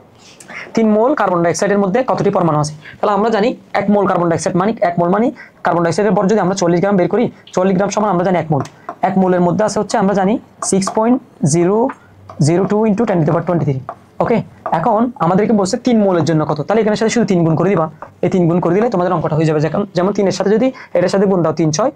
3 মোল কার্বন ডাইঅক্সাইডের মধ্যে কতটি পরমাণু আছে। তাহলে আমরা জানি 1 মোল কার্বন ডাইঅক্সাইড মানে 1 মোল মানে কার্বন ডাইঅক্সাইডের ভর যদি আমরা 40 গ্রাম বের করি, 40 গ্রাম সমান আমরা জানি 1 মোল। 1 মোলের মধ্যে আছে হচ্ছে আমরা জানি 6.002 × 10⁻23। ওকে, এখন আমাদেরকে বলছে 3 মোলের জন্য কত, তাহলে এখানে সাথে শুধু 3 গুণ করে দিবা। এই 3 গুণ করে দিলে তোমাদের অঙ্কটা হয়ে যাবে। যেমন 3 এর সাথে যদি এটার সাথে গুণ দাও 3 6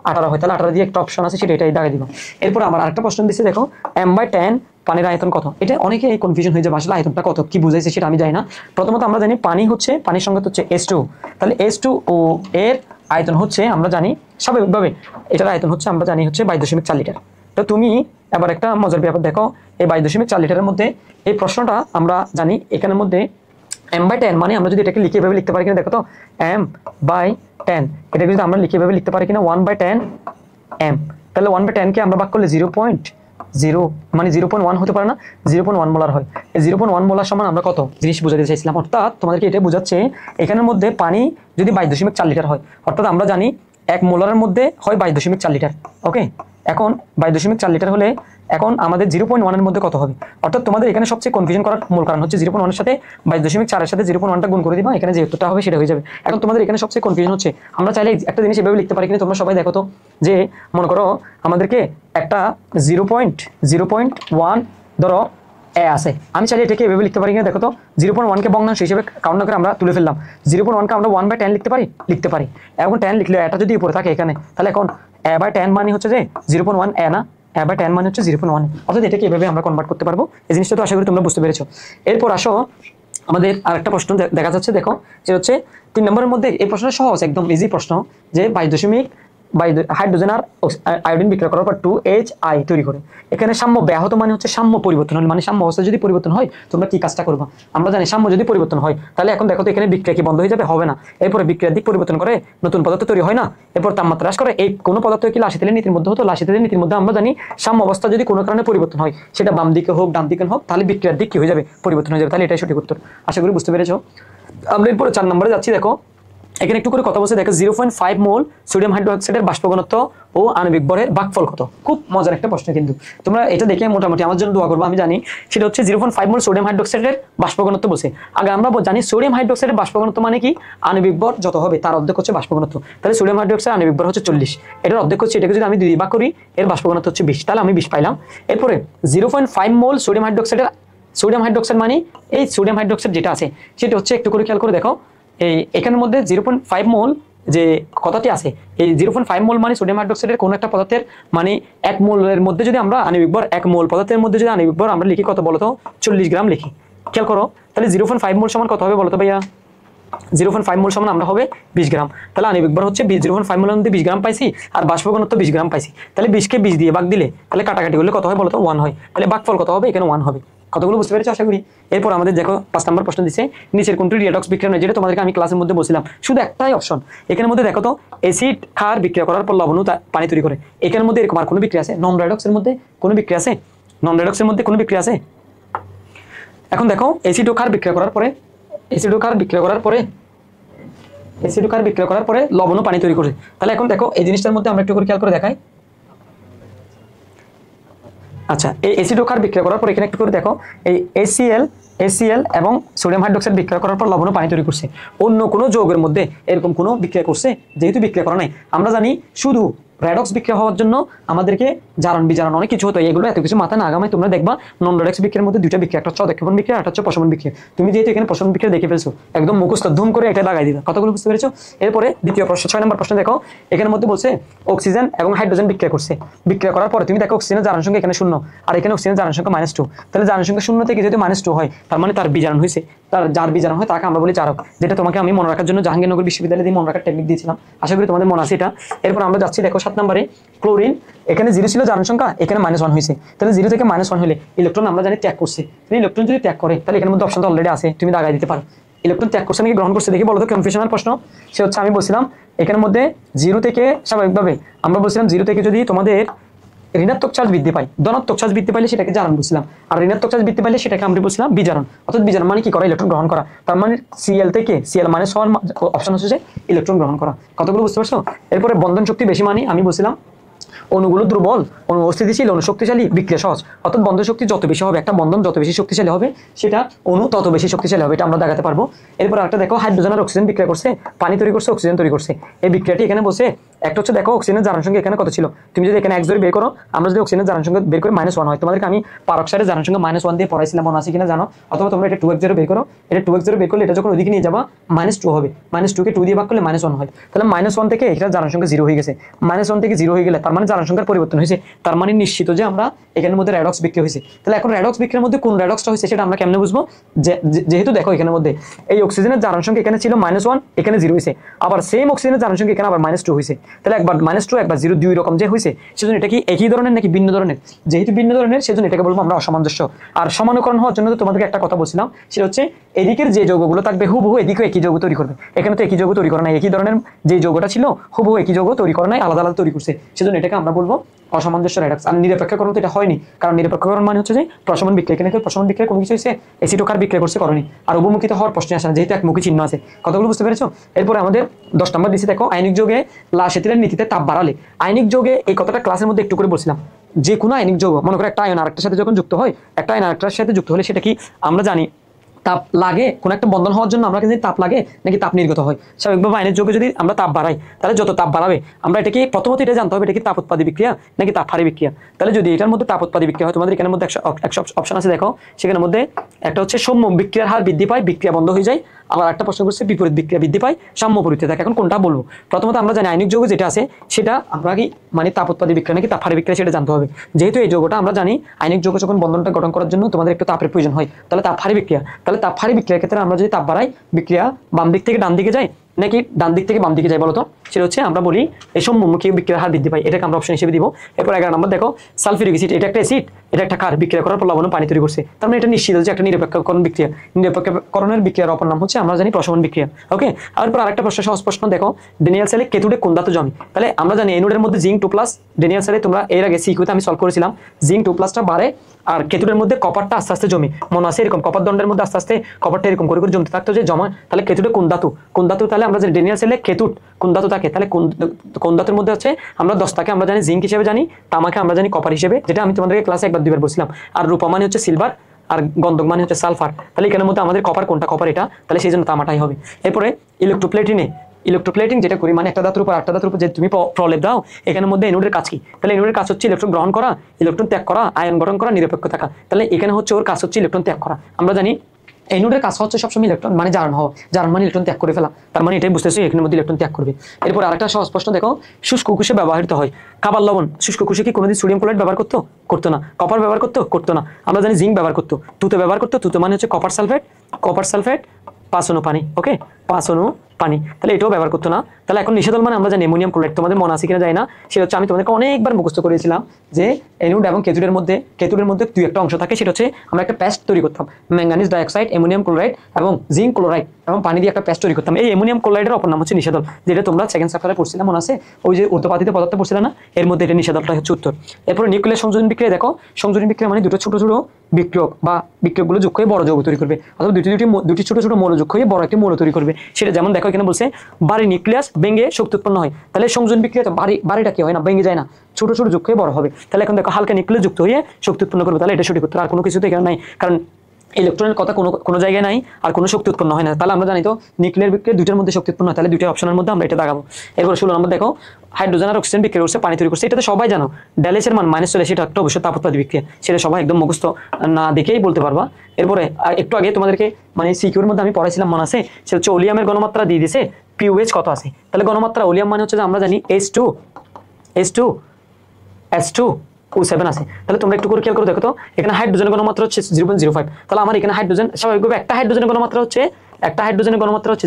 18 হয়, তাহলে 18 দিয়ে একটা অপশন আছে, সেটা এটাই দাঁড়িয়ে দিবা। এরপর আমার আরেকটা প্রশ্ন দিচ্ছে দেখো, m/10 পানির আয়তন কত। এটা অনেকে এই কনফিউশন হয়ে যাবে, আসলে আয়তনটা কত কি বুঝাইছে সেটা আমি জানি না। প্রথমত আমরা জানি পানি হচ্ছে, পানির সংকেত হচ্ছে H2, তাহলে H2O এর আয়তন হচ্ছে আমরা জানি স্বাভাবিকভাবে এটার আয়তন হচ্ছে আমরা জানি হচ্ছে 22.4 লিটার। তো তুমি এবার একটা মজার ব্যাপার দেখো, এই 22.4 লিটারের মধ্যে এই প্রশ্নটা আমরা জানি এখানের মধ্যে m/10 মানে আমরা যদি এটাকে লিখে এভাবে লিখতে পারি কিনা দেখো তো, m/10 এটাকে যদি আমরা লিখে এভাবে লিখতে পারি কিনা 1/10 m, তাহলে 1/10 কে আমরা ভাগ করলে 0.0 মানে 0.1 হতে পারে না, 0.1 মোলার হয়। এই 0.1 মোলার সমান আমরা কত জিনিস বোঝাতে চাইছিলাম, অর্থাৎ তোমাদেরকে এটা বোঝাচ্ছে এখানের মধ্যে পানি যদি 22.4 লিটার হয়, অর্থাৎ আমরা জানি 1 মোলারের মধ্যে হয় 22.4 লিটার। ওকে, এখন 22.4 লিটার হলে এখন আমাদের 0.1 এর মধ্যে কত হবে, অর্থাৎ তোমাদের এখানে সবচেয়ে কনফিউশন করার মূল কারণ হচ্ছে 0.1 এর সাথে 22.4 এর সাথে 0.1টা গুণ করে দিবা, এখানে যে উত্তরটা হবে সেটা হয়ে যাবে। এখন তোমাদের এখানে সবচেয়ে কনফিউশন হচ্ছে আমরা চাইলে একটা জিনিস এভাবে লিখতে পারি কিনা, তোমরা সবাই দেখো তো, যে মনে করো আমাদেরকে একটা 0.1 ধরো এ আছে, আমি চাইলে এটাকে এভাবে লিখতে পারি কিনা দেখো তো, 0.1 কে ভগ্নাংশ হিসেবে কাউন্ট করে আমরা তুলে ফেললাম, 0.1 কে আমরা 1/10 লিখতে পারি। এখন 10 লিখলে এটা যদি উপরে থাকে এখানে, তাহলে এখন a/10 মানে হচ্ছে যে 0.1 এ না, a/10 মানে হচ্ছে 0.1, অর্থাৎ এটাকে এভাবে আমরা কনভার্ট করতে পারবো। এই জিনিসটা তো আশা করি তোমরা বুঝতে পেরেছো। এরপর আসো আমাদের আরেকটা প্রশ্ন দেখা যাচ্ছে দেখো, যে হচ্ছে 3 নম্বরের মধ্যে এই প্রশ্নটা সহজ, একদম ইজি প্রশ্ন, যে 22 হাইড্রোজেন আর আয়োডিন বিক্রিয়া করার পর 2Hi তৈরি করে। এখানে সাম্য ব্যাহত মানে হচ্ছে সাম্য পরিবর্তন হল, মানে সাম্য অবস্থা যদি পরিবর্তন হয় তোমরা কি কাজটা করবা। আমরা জানি সাম্য যদি পরিবর্তন হয়, তাহলে এখন দেখো তো এখানে বিক্রিয়া কি বন্ধ হয়ে যাবে, হবে না। এরপরে বিক্রিয়ার দিক পরিবর্তন করে নতুন পদার্থ তৈরি হয় না, এরপর তাপমাত্রা হ্রাস করে, এই কোনো পদার্থ কি লাসি তেলের নীতির মধ্যে হতো, লাসি তেলের নীতির মধ্যে আমরা জানি সাম্য অবস্থা যদি কোনো কারণে পরিবর্তন হয়, সেটা বাম দিকে হোক ডান দিকে হোক, তাহলে বিক্রিয়ার দিক কি হয়ে যাবে, পরিবর্তন হয়ে যাবে। তাহলে এটাই সঠিক উত্তর, আশা করি বুঝতে পেরেছো। আমরা এরপরে 4 নম্বরে যাচ্ছি। দেখো এখানে একটু করে কথা বলছে, দেখো 0.5 মোল সোডিয়াম হাইড্রোক্সাইডের বাষ্প ঘনত্ব ও আণবিক ভরের ভাগফল কত। খুব মজার একটা প্রশ্ন, কিন্তু তোমরা এটা দেখে মোটামুটি আমার জন্য দোয়া করবো, আমি জানি সেটা হচ্ছে 0.5 মোল সোডিয়াম হাইড্রোক্সাইডের বাষ্প ঘনত্ব বসে। আগে আমরা জানি সোডিয়াম হাইড্রোক্সাইডের বাষ্প ঘনত্ব মানে কি, আণবিক ভর যত হবে তার অর্ধেক হচ্ছে বাষ্প ঘনত্ব। তাহলে সোডিয়াম হাইড্রোক্সাইড আণবিক ভর হচ্ছে 40, এটার অর্ধেক হচ্ছে, এটাকে যদি আমি 2 ভাগ করি এর বাষ্প ঘনত্ব হচ্ছে 20, তাহলে আমি 20 পাইলাম। এরপরে 0.5 মোল সোডিয়াম হাইড্রোক্সাইড মানে এই সোডিয়াম হাইড্রোক্সাইড যেটা আছে সেটা হচ্ছে, একটু করে খেয়াল করে দেখো, এই এখানের মধ্যে 0.5 মোল যে কথাটি আছে, এই 0.5 মোল মানে সোডিয়াম হাইড্রোক্সাইডের কোনো একটা পদার্থের মানে 1 মোলের মধ্যে যদি আমরা আণবিক ভর 1 মোল পদার্থের মধ্যে যদি আণবিক ভর আমরা লিখি কত বলতো, 40 গ্রাম লিখি। খেয়াল করো তাহলে 0.5 মোল সমান কত হবে বলতো ভাইয়া, 0.5 মোল সমান আমরা হবে 20 গ্রাম। তাহলে আণবিক ভর হচ্ছে 0.5 মোলের মধ্যে 20 গ্রাম পাইছি, আর বাষ্প ঘনত্ব 20 গ্রাম পাইছি। তাহলে 20 কে 20 দিয়ে ভাগ দিলে তাহলে কাটাকাটি করলে কত হয় বলতো, 1 হয়। তাহলে ভাগফল কত হবে, এখানে 1 হবে। কতগুলো বুঝতে পেরেছো আশা করি। এরপর আমাদের দেখো 5 নম্বর প্রশ্ন দিচ্ছে, নিচের কোনটি রিডক্স বিক্রিয়া নয়, যেটা তোমাদেরকে আমি ক্লাসের মধ্যে বলছিলাম, শুধু একটাই অপশন। এখানের মধ্যে দেখো তো, অ্যাসিড ক্ষার বিক্রিয়া করার পর লবণ পানি তৈরি করে। এখানের মধ্যে এরকম আর কোনো বিক্রিয়া আছে, নন রিডক্সের মধ্যে কোনো বিক্রিয়া আছে, নন রিডক্সের মধ্যে কোনো বিক্রিয়া আছে। এখন দেখো অ্যাসিড ও ক্ষার বিক্রিয়া করার পরে লবণ ও পানি তৈরি করে। তাহলে এখন দেখো এই জিনিসটার মধ্যে আমরা একটু করে খেয়াল করে দেখাই। আচ্ছা, এই অ্যাসিড ও ক্ষার বিক্রিয়া করার পর এখানে একটু করে দেখো, এই HCl HCl এবং সোডিয়াম হাইড্রোক্সাইড বিক্রিয়া করার পর লবণ ও পানি তৈরি করছে। অন্য কোনো যৌগের মধ্যে এরকম কোনো বিক্রিয়া করছে? যেহেতু বিক্রিয়া করা নাই, আমরা জানি শুধু রেডক্স বিক্রিয়া হওয়ার জন্য আমাদেরকে জারণ বিজারণ অনেক কিছু হতো, এগুলো এত কিছু মাথা না আগামায় তোমরা দেখবা নন রেডক্স বিক্রিয়ার মধ্যে দুইটা বিক্রিয়া, একটা হচ্ছে অদক্ষেপণ বিক্রিয়া, একটা হচ্ছে প্রশমন বিক্রিয়া। তুমি যেহেতু এখানে প্রশমন বিক্রিয়া দেখে ফেলছো, একদম মুখস্থ ধুম করে এটা লাগাই দিবা, কতগুলো বুঝতে পেরেছো? এরপরে দ্বিতীয় প্রশ্ন 6 নম্বর প্রশ্ন দেখো, এখানের মধ্যে বলছে অক্সিজেন এবং হাইড্রোজেন বিক্রিয়া করছে। বিক্রিয়া করার পরে তুমি দেখো অক্সিজেনের জারণ সংখ্যা এখানে 0 আর এখানে অক্সিজেনের জারণ সংখ্যা -2। তাহলে জারণ সংখ্যা 0 থেকে যদি -2 হয়, তার মানে তার বিজারণ হয়েছে। তার যার বিজারণ হয় তাকে আমরা বলি জারক, যেটা তোমাকে আমি মনে রাখার জন্য জাহাঙ্গীরনগর বিশ্ববিদ্যালয়ে দিয়ে মনে রাখার টেকনিক দিয়েছিলাম, আশা করি তোমাদের মনে আছে এটা। এরপর আমরা যাচ্ছি দেখো 7 নম্বরে, ক্লোরিন। এখানে 0 ছিল জারণ সংখ্যা, এখানে -1 হয়েছে। তাহলে 0 থেকে -1 হলে ইলেকট্রন আমরা জানি ত্যাগ করছে। ইলেকট্রন যদি ত্যাগ করে তাহলে এখানের মধ্যে অপশন তো অলরেডি আছে, তুমি দাগাই দিতে পারো। ইলেকট্রন ত্যাগ করছে নাকি গ্রহণ করছে দেখি বলো তো, কনফিউশনাল প্রশ্ন। সে হচ্ছে আমি বলছিলাম এখানের মধ্যে 0 থেকে স্বাভাবিকভাবে আমরা বলছিলাম 0 থেকে যদি তোমাদের ঋণাত্মক চার্জ বৃদ্ধি পায়, ধনাত্মক চার্জ বৃদ্ধি পাইলে সেটাকে জারণ বলছিলাম, আর ঋণাত্মক চার্জ বৃদ্ধি পাইলে সেটাকে আমরা বলছিলাম বিজারণ। অর্থাৎ বিজারণ মানে কি করা? ইলেকট্রন গ্রহণ করা। তার মানে Cl থেকে Cl মাইনাস হওয়ার অপশন হচ্ছে যে ইলেকট্রন গ্রহণ করা। কতগুলো বুঝতে পারছো? এরপরে বন্ধন শক্তি বেশি মানে আমি বলছিলাম অণুগুলো দুর্বল, অণু অস্থিতিশীল, অণু শক্তিশালী, বিক্রিয়া সহজ। অর্থাৎ বন্ধন শক্তি যত বেশি হবে, একটা বন্ধন যত বেশি শক্তিশালী হবে, সেটা অণু তত বেশি শক্তিশালী হবে, এটা আমরা দেখাতে পারবো। এরপর একটা দেখো, হাইড্রোজেন আর অক্সিজেন বিক্রিয়া করছে, পানি তৈরি করছে, অক্সিজেন তৈরি করছে। এই বিক্রিয়াটি এখানে বসে একটা হচ্ছে দেখো অক্সিজেনের জারণ সংখ্যা এখানে কত ছিল, তুমি যদি এখানে 1 ধরে বের করো, আমরা যদি অক্সিজেনের জারণ সংখ্যা বের করি -1 হয়, তোমাদেরকে আমি পারক্সাইডের জারণ সংখ্যা -1 দিয়ে পড়াইছিলাম, মনে আছে কিনা জানো? অথবা তোমরা এটা 2x0 বের করো, এটা 2x0 বের করলে এটা যখন ওদিকে নিয়ে যাবা -2 হবে, -2 কে 2 দিয়ে ভাগ করলে -1 হয়। তাহলে -1 থেকে এটা জারণ সংখ্যা 0 হয়ে গেছে। -1 থেকে 0 হয়ে গেলে তার মানে জারণ সংখ্যার পরিবর্তন হয়েছে, তার মানে নিশ্চিত যে আমরা এখানের মধ্যে রেডক্স বিক্রিয়া হয়েছে। তাহলে এখন রেডক্স বিক্রিয়ার মধ্যে কোন রেডক্সটা হয়েছে সেটা আমরা কেমনে বুঝবো? যেহেতু দেখো এখানের মধ্যে এই অক্সিজেনের জারণ সংখ্যা এখানে ছিল -1, এখানে 0 হয়েছে, আবার সেম অক্সিজেনের জারণ সংখ্যা এখানে আবার -2 হয়েছে। তাহলে একবার -2 একবার 0 দুই রকম যে হয়েছে, সেজন্য এটা কি একই ধরনের নাকি ভিন্ন ধরনের? যেহেতু ভিন্ন ধরনের সেজন্য এটাকে বলবো আমরা অসামঞ্জস্য। আর সমানুকরণ হওয়ার জন্য তো তোমাদেরকে একটা কথা বলছিলাম, সেটা হচ্ছে এদিকের যে যৌগগুলো থাকবে হুবহু এদিকেও একই যৌগ তৈরি করবে। এখানে তো একই যৌগ তৈরি করে নাই, একই ধরনের যে যৌগটা ছিল হুবহু একই যৌগ তৈরি করে নাই, আলাদা আলাদা তৈরি করছে, সেজন্য এটাকে আমরা বলবো অসামঞ্জস্য রেডক্স। আর নিরপেক্ষকরণ তো এটা হয়নি, কারণ নিরপেক্ষকরণ মানে হচ্ছে যে প্রশমন বিক্রিয়া, এখানে প্রশমন বিক্রিয়া কোনো কিছু হয়েছে এসিটোকার বিক্রিয়া করছে করনি, আর উভমুখিত হওয়ার প্রশ্ন আসে না, যেহেতু একমুখী চিহ্ন আছে। কতগুলো বুঝতে পেরেছো? এরপরে আমাদের 10 নম্বর দিচ্ছি দেখো, আয়নিক যৌগে লাসেতিলের নীতিতে তাপ বাড়ালে। আয়নিক যৌগে এই কথাটা ক্লাসের মধ্যে একটু করে বলছিলাম, যে কোনো আয়নিক যৌগ মনে করো একটা আয়ন আরেকটার সাথে যখন যুক্ত হয়, একটা আয়ন আরেকটার সাথে যুক্ত হলে সেটা কি আমরা জানি তাপ লাগে, কোন একটা বন্ধন হওয়ার জন্য আমরা কিন্তু তাপ লাগে নাকি তাপ নির্গত হয়। স্বাভাবিকভাবে আয়নের যৌগে যদি আমরা তাপ বাড়াই, তাহলে যত তাপ বাড়াবে আমরা এটাকে প্রথমত এটা জানতে হবে এটা কি তাপ উৎপাদী বিক্রিয়া নাকি তাপ হারি বিক্রিয়া। তাহলে যদি এটার মধ্যে তাপ উৎপাদী বিক্রিয়া হয়, তোমাদের এখানের মধ্যে একটা অপশন আছে দেখো, সেখানের মধ্যে একটা হচ্ছে সৌম্য বিক্রিয়ার হার বৃদ্ধি পায়, বিক্রিয়া বন্ধ হয়ে যায়। আবার একটা প্রশ্ন করছে বিপরীত বিক্রিয়া বৃদ্ধি পায়, সাম্য পরিবর্তিত থাকে। এখন কোনটা বলবো? প্রথমত আমরা জানি আয়নিক যৌগ যেটা আছে সেটা আমরা কি মানে তাপ উৎপাদী বিক্রিয়া নাকি তাপ হারি বিক্রিয়া সেটা জানতে হবে। যেহেতু এই যৌগটা আমরা জানি আয়নিক যৌগ যখন বন্ধনটা গঠন করার জন্য তোমাদের একটু তাপের প্রয়োজন হয়, তাহলে তাপ হারি বিক্রিয়া। তাহলে তাপ হারি বিক্রিয়ার ক্ষেত্রে আমরা যদি তাপ বাড়াই, বিক্রিয়া বাম দিক থেকে ডান দিকে যায় নাকি ডান দিক থেকে বাম দিকে যায় বলতো? সেটা হচ্ছে আমরা বলি এই সম্মুখী বিক্রিয়ার হার বৃদ্ধি পায়, এটাকে আমরা অপশন হিসেবে দিব। এরপর 11 নম্বর দেখো, সালফিউরিক অ্যাসিড, এটা একটা অ্যাসিড, এটা একটা ক্ষার, বিক্রিয়া করার পর লবণ ও পানি তৈরি করছে। তার মানে এটা নিশ্চিত যে একটা নিরপেক্ষকরণ বিক্রিয়া। নিরপেক্ষকরণের বিক্রিয়ার অপর নাম হচ্ছে আমরা জানি প্রশমন বিক্রিয়া। ওকে, এরপর আরেকটা প্রশ্ন, সহজ প্রশ্ন দেখো, ডেনিয়াল সেলে কেতুডে কোন ধাতু জমে? তাহলে আমরা জানি এই নোডের মধ্যে জিঙ্ক 2+, ডেনিয়াল সেলে তোমরা এর আগে সিকিউতে আমি সলভ করেছিলাম, জিঙ্ক 2+টা বাড়ে আর কেতুডের মধ্যে কপারটা আস্তে আস্তে জমে। মনে আছে এরকম কপার দণ্ডের মধ্যে আস্তে আস্তে কপারটা এরকম করে করে জমতে থাকতো যে জমা। তাহলে কেতুডে কোন ধাতু? কোন ধাতু? তাহলে আমরা জানি ডেনিয়াল সেলে কেতুড কোন ধাতু থাকে, তাহলে কোন ধাতুর মধ্যে হচ্ছে আমরা 10টাকে আমরা জানি জিঙ্ক হিসেবে জানি, তামাকে আমরা জানি কপার হিসেবে, যেটা আমি তোমাদেরকে ক্লাসে একবার দুইবার বলছিলাম। আর রূপা মানে হচ্ছে সিলভার, আর গন্ধক মানে হচ্ছে সালফার। তাহলে এখানের মধ্যে আমাদের কপার কোনটা? কপার এটা, তাহলে সেই জন্য তামাটাই হবে। এরপরে ইলেকট্রোপ্লেটিং যেটা করি মানে একটা ধাতুর উপর আরেকটা ধাতুর উপর যে তুমি প্রলেপ দাও, এখানের মধ্যে এনোডের কাজ কি? তাহলে এনোডের কাজ হচ্ছে ইলেকট্রন গ্রহণ করা, ইলেকট্রন ত্যাগ করা, আয়ন গঠন করা, নিরপেক্ষ থাকা। তাহলে এখানে হচ্ছে ওর কাজ হচ্ছে ইলেকট্রন ত্যাগ করা। আমরা জানি এনোডের কাজ হচ্ছে সবসময় ইলেকট্রন মানে জারণ হওয়া, জারণ মানে ইলেকট্রন ত্যাগ করে ফেলা, তার মানে এটাই বুঝতেছি এখানের মধ্যে ইলেকট্রন ত্যাগ করবে। এরপর আরেকটা সহজ প্রশ্ন দেখো, শুষ্ক কোষে ব্যবহৃত হয় খাবার লবণ। শুষ্ক কোষে কি কোনোদিন সোডিয়াম ক্লোরাইড ব্যবহার করতো? করতো না। কপার ব্যবহার করতো? করতো না। আমরা জানি জিঙ্ক ব্যবহার করতো, তুতে ব্যবহার করতো, তুতে মানে হচ্ছে কপার সালফেট 5 অণু পানি। ওকে, 5 অণু পানি, তাহলে এটাও ব্যবহার করতো না। তাহলে এখন নিষেধল মানে আমরা জানি অ্যামোনিয়াম ক্লোরাইড, তোমাদের মনে আছে কিনা যায় না, সেটা হচ্ছে আমি তোমাদেরকে অনেকবার মুখস্থ করেছিলাম যে এনোড এবং কেতুডের মধ্যে দুই একটা অংশ থাকে, সেটা হচ্ছে আমরা একটা পেস্ট তৈরি করতাম, ম্যাঙ্গানিজ ডাইঅক্সাইড, অ্যামোনিয়াম ক্লোরাইড এবং জিঙ্ক ক্লোরাইড এবং পানি দিয়ে একটা পেস্ট তৈরি করতাম। এই অ্যামোনিয়াম ক্লোরাইডের অপর নাম হচ্ছে নিষেধল, যেটা তোমরা সেকেন্ড চ্যাপ্টারে পড়ছিলাম, মনে আছে? ওই যে ঊর্ধ্বপাতিত পদার্থ পড়ছিলাম না, এর মধ্যে এটা নিষেধলটা হচ্ছে উত্তর। এরপর নিউক্লিয়ার সংযোজন বিক্রিয়া দেখো, সংযোজন বিক্রিয়া মানে দুটো ছোট ছোট বিক্রিয়ক বা বিক্রিয়কগুলো যোগ হয়ে বড় যৌগ তৈরি করবে, অথবা দুটি ছোট ছোট মৌল যোগ হয়ে বড় একটি মৌল তৈরি করবে। সেটা যেমন দেখো এখানে বলছে বাড়ি নিউক্লিয়াস ভেঙে শক্তি উৎপন্ন হয়। তাহলে সংযোজন বিক্রিয়া তো বাড়িটা কি হয় না, ভেঙে যায় না, ছোট ছোট যোগ হয়ে বড় হবে। তাহলে এখন দেখো হালকা নিউক্লিয়াস যুক্ত হয়ে শক্তি উৎপন্ন করবে, তাহলে এটা সঠিক উত্তর। আর কোনো কিছু তো এখানে নাই, কারণ ইলেকট্রনের কথা কোনো কোনো জায়গায় নাই আর কোনো শক্তি উৎপন্ন হয় না। তাহলে আমরা জানি তো নিউক্লিয়ার বিক্রিয়া দুইটার মধ্যে শক্তি উৎপন্ন হয়, তাহলে দুইটা অপশনের মধ্যে আমরা এটা দাগাবো। এরপর 16 নম্বর দেখো, হাইড্রোজেন আর অক্সিজেন বিক্রিয়া করছে, পানি তৈরি করছে, এটা তো সবাই জানো। ডেল এর মান -40, সেটা একটা অবশ্যই তাপ উৎপাদী বিক্রিয়া, সেটা সবাই একদম মুখস্থ না দেখেই বলতে পারবা। এরপরে একটু আগে তোমাদেরকে মানে সিকিউর মধ্যে আমি পড়াইছিলাম, মনে আছে, সেটা হচ্ছে ওলিয়ামের ঘনমাত্রা দিয়ে দিয়েছে, পিওএইচ কত আছে। তাহলে ঘনমাত্রা ওলিয়াম মানে হচ্ছে যে আমরা জানি H2O7 আছে। তাহলে তোমরা একটু করে খেয়াল করে দেখো তো, এখানে হাইড্রোজেনের ঘনমাত্রা হচ্ছে 0.05। তাহলে আমার এখানে হাইড্রোজেন স্বাভাবিকভাবে একটা হাইড্রোজেনের ঘনমাত্রা হচ্ছে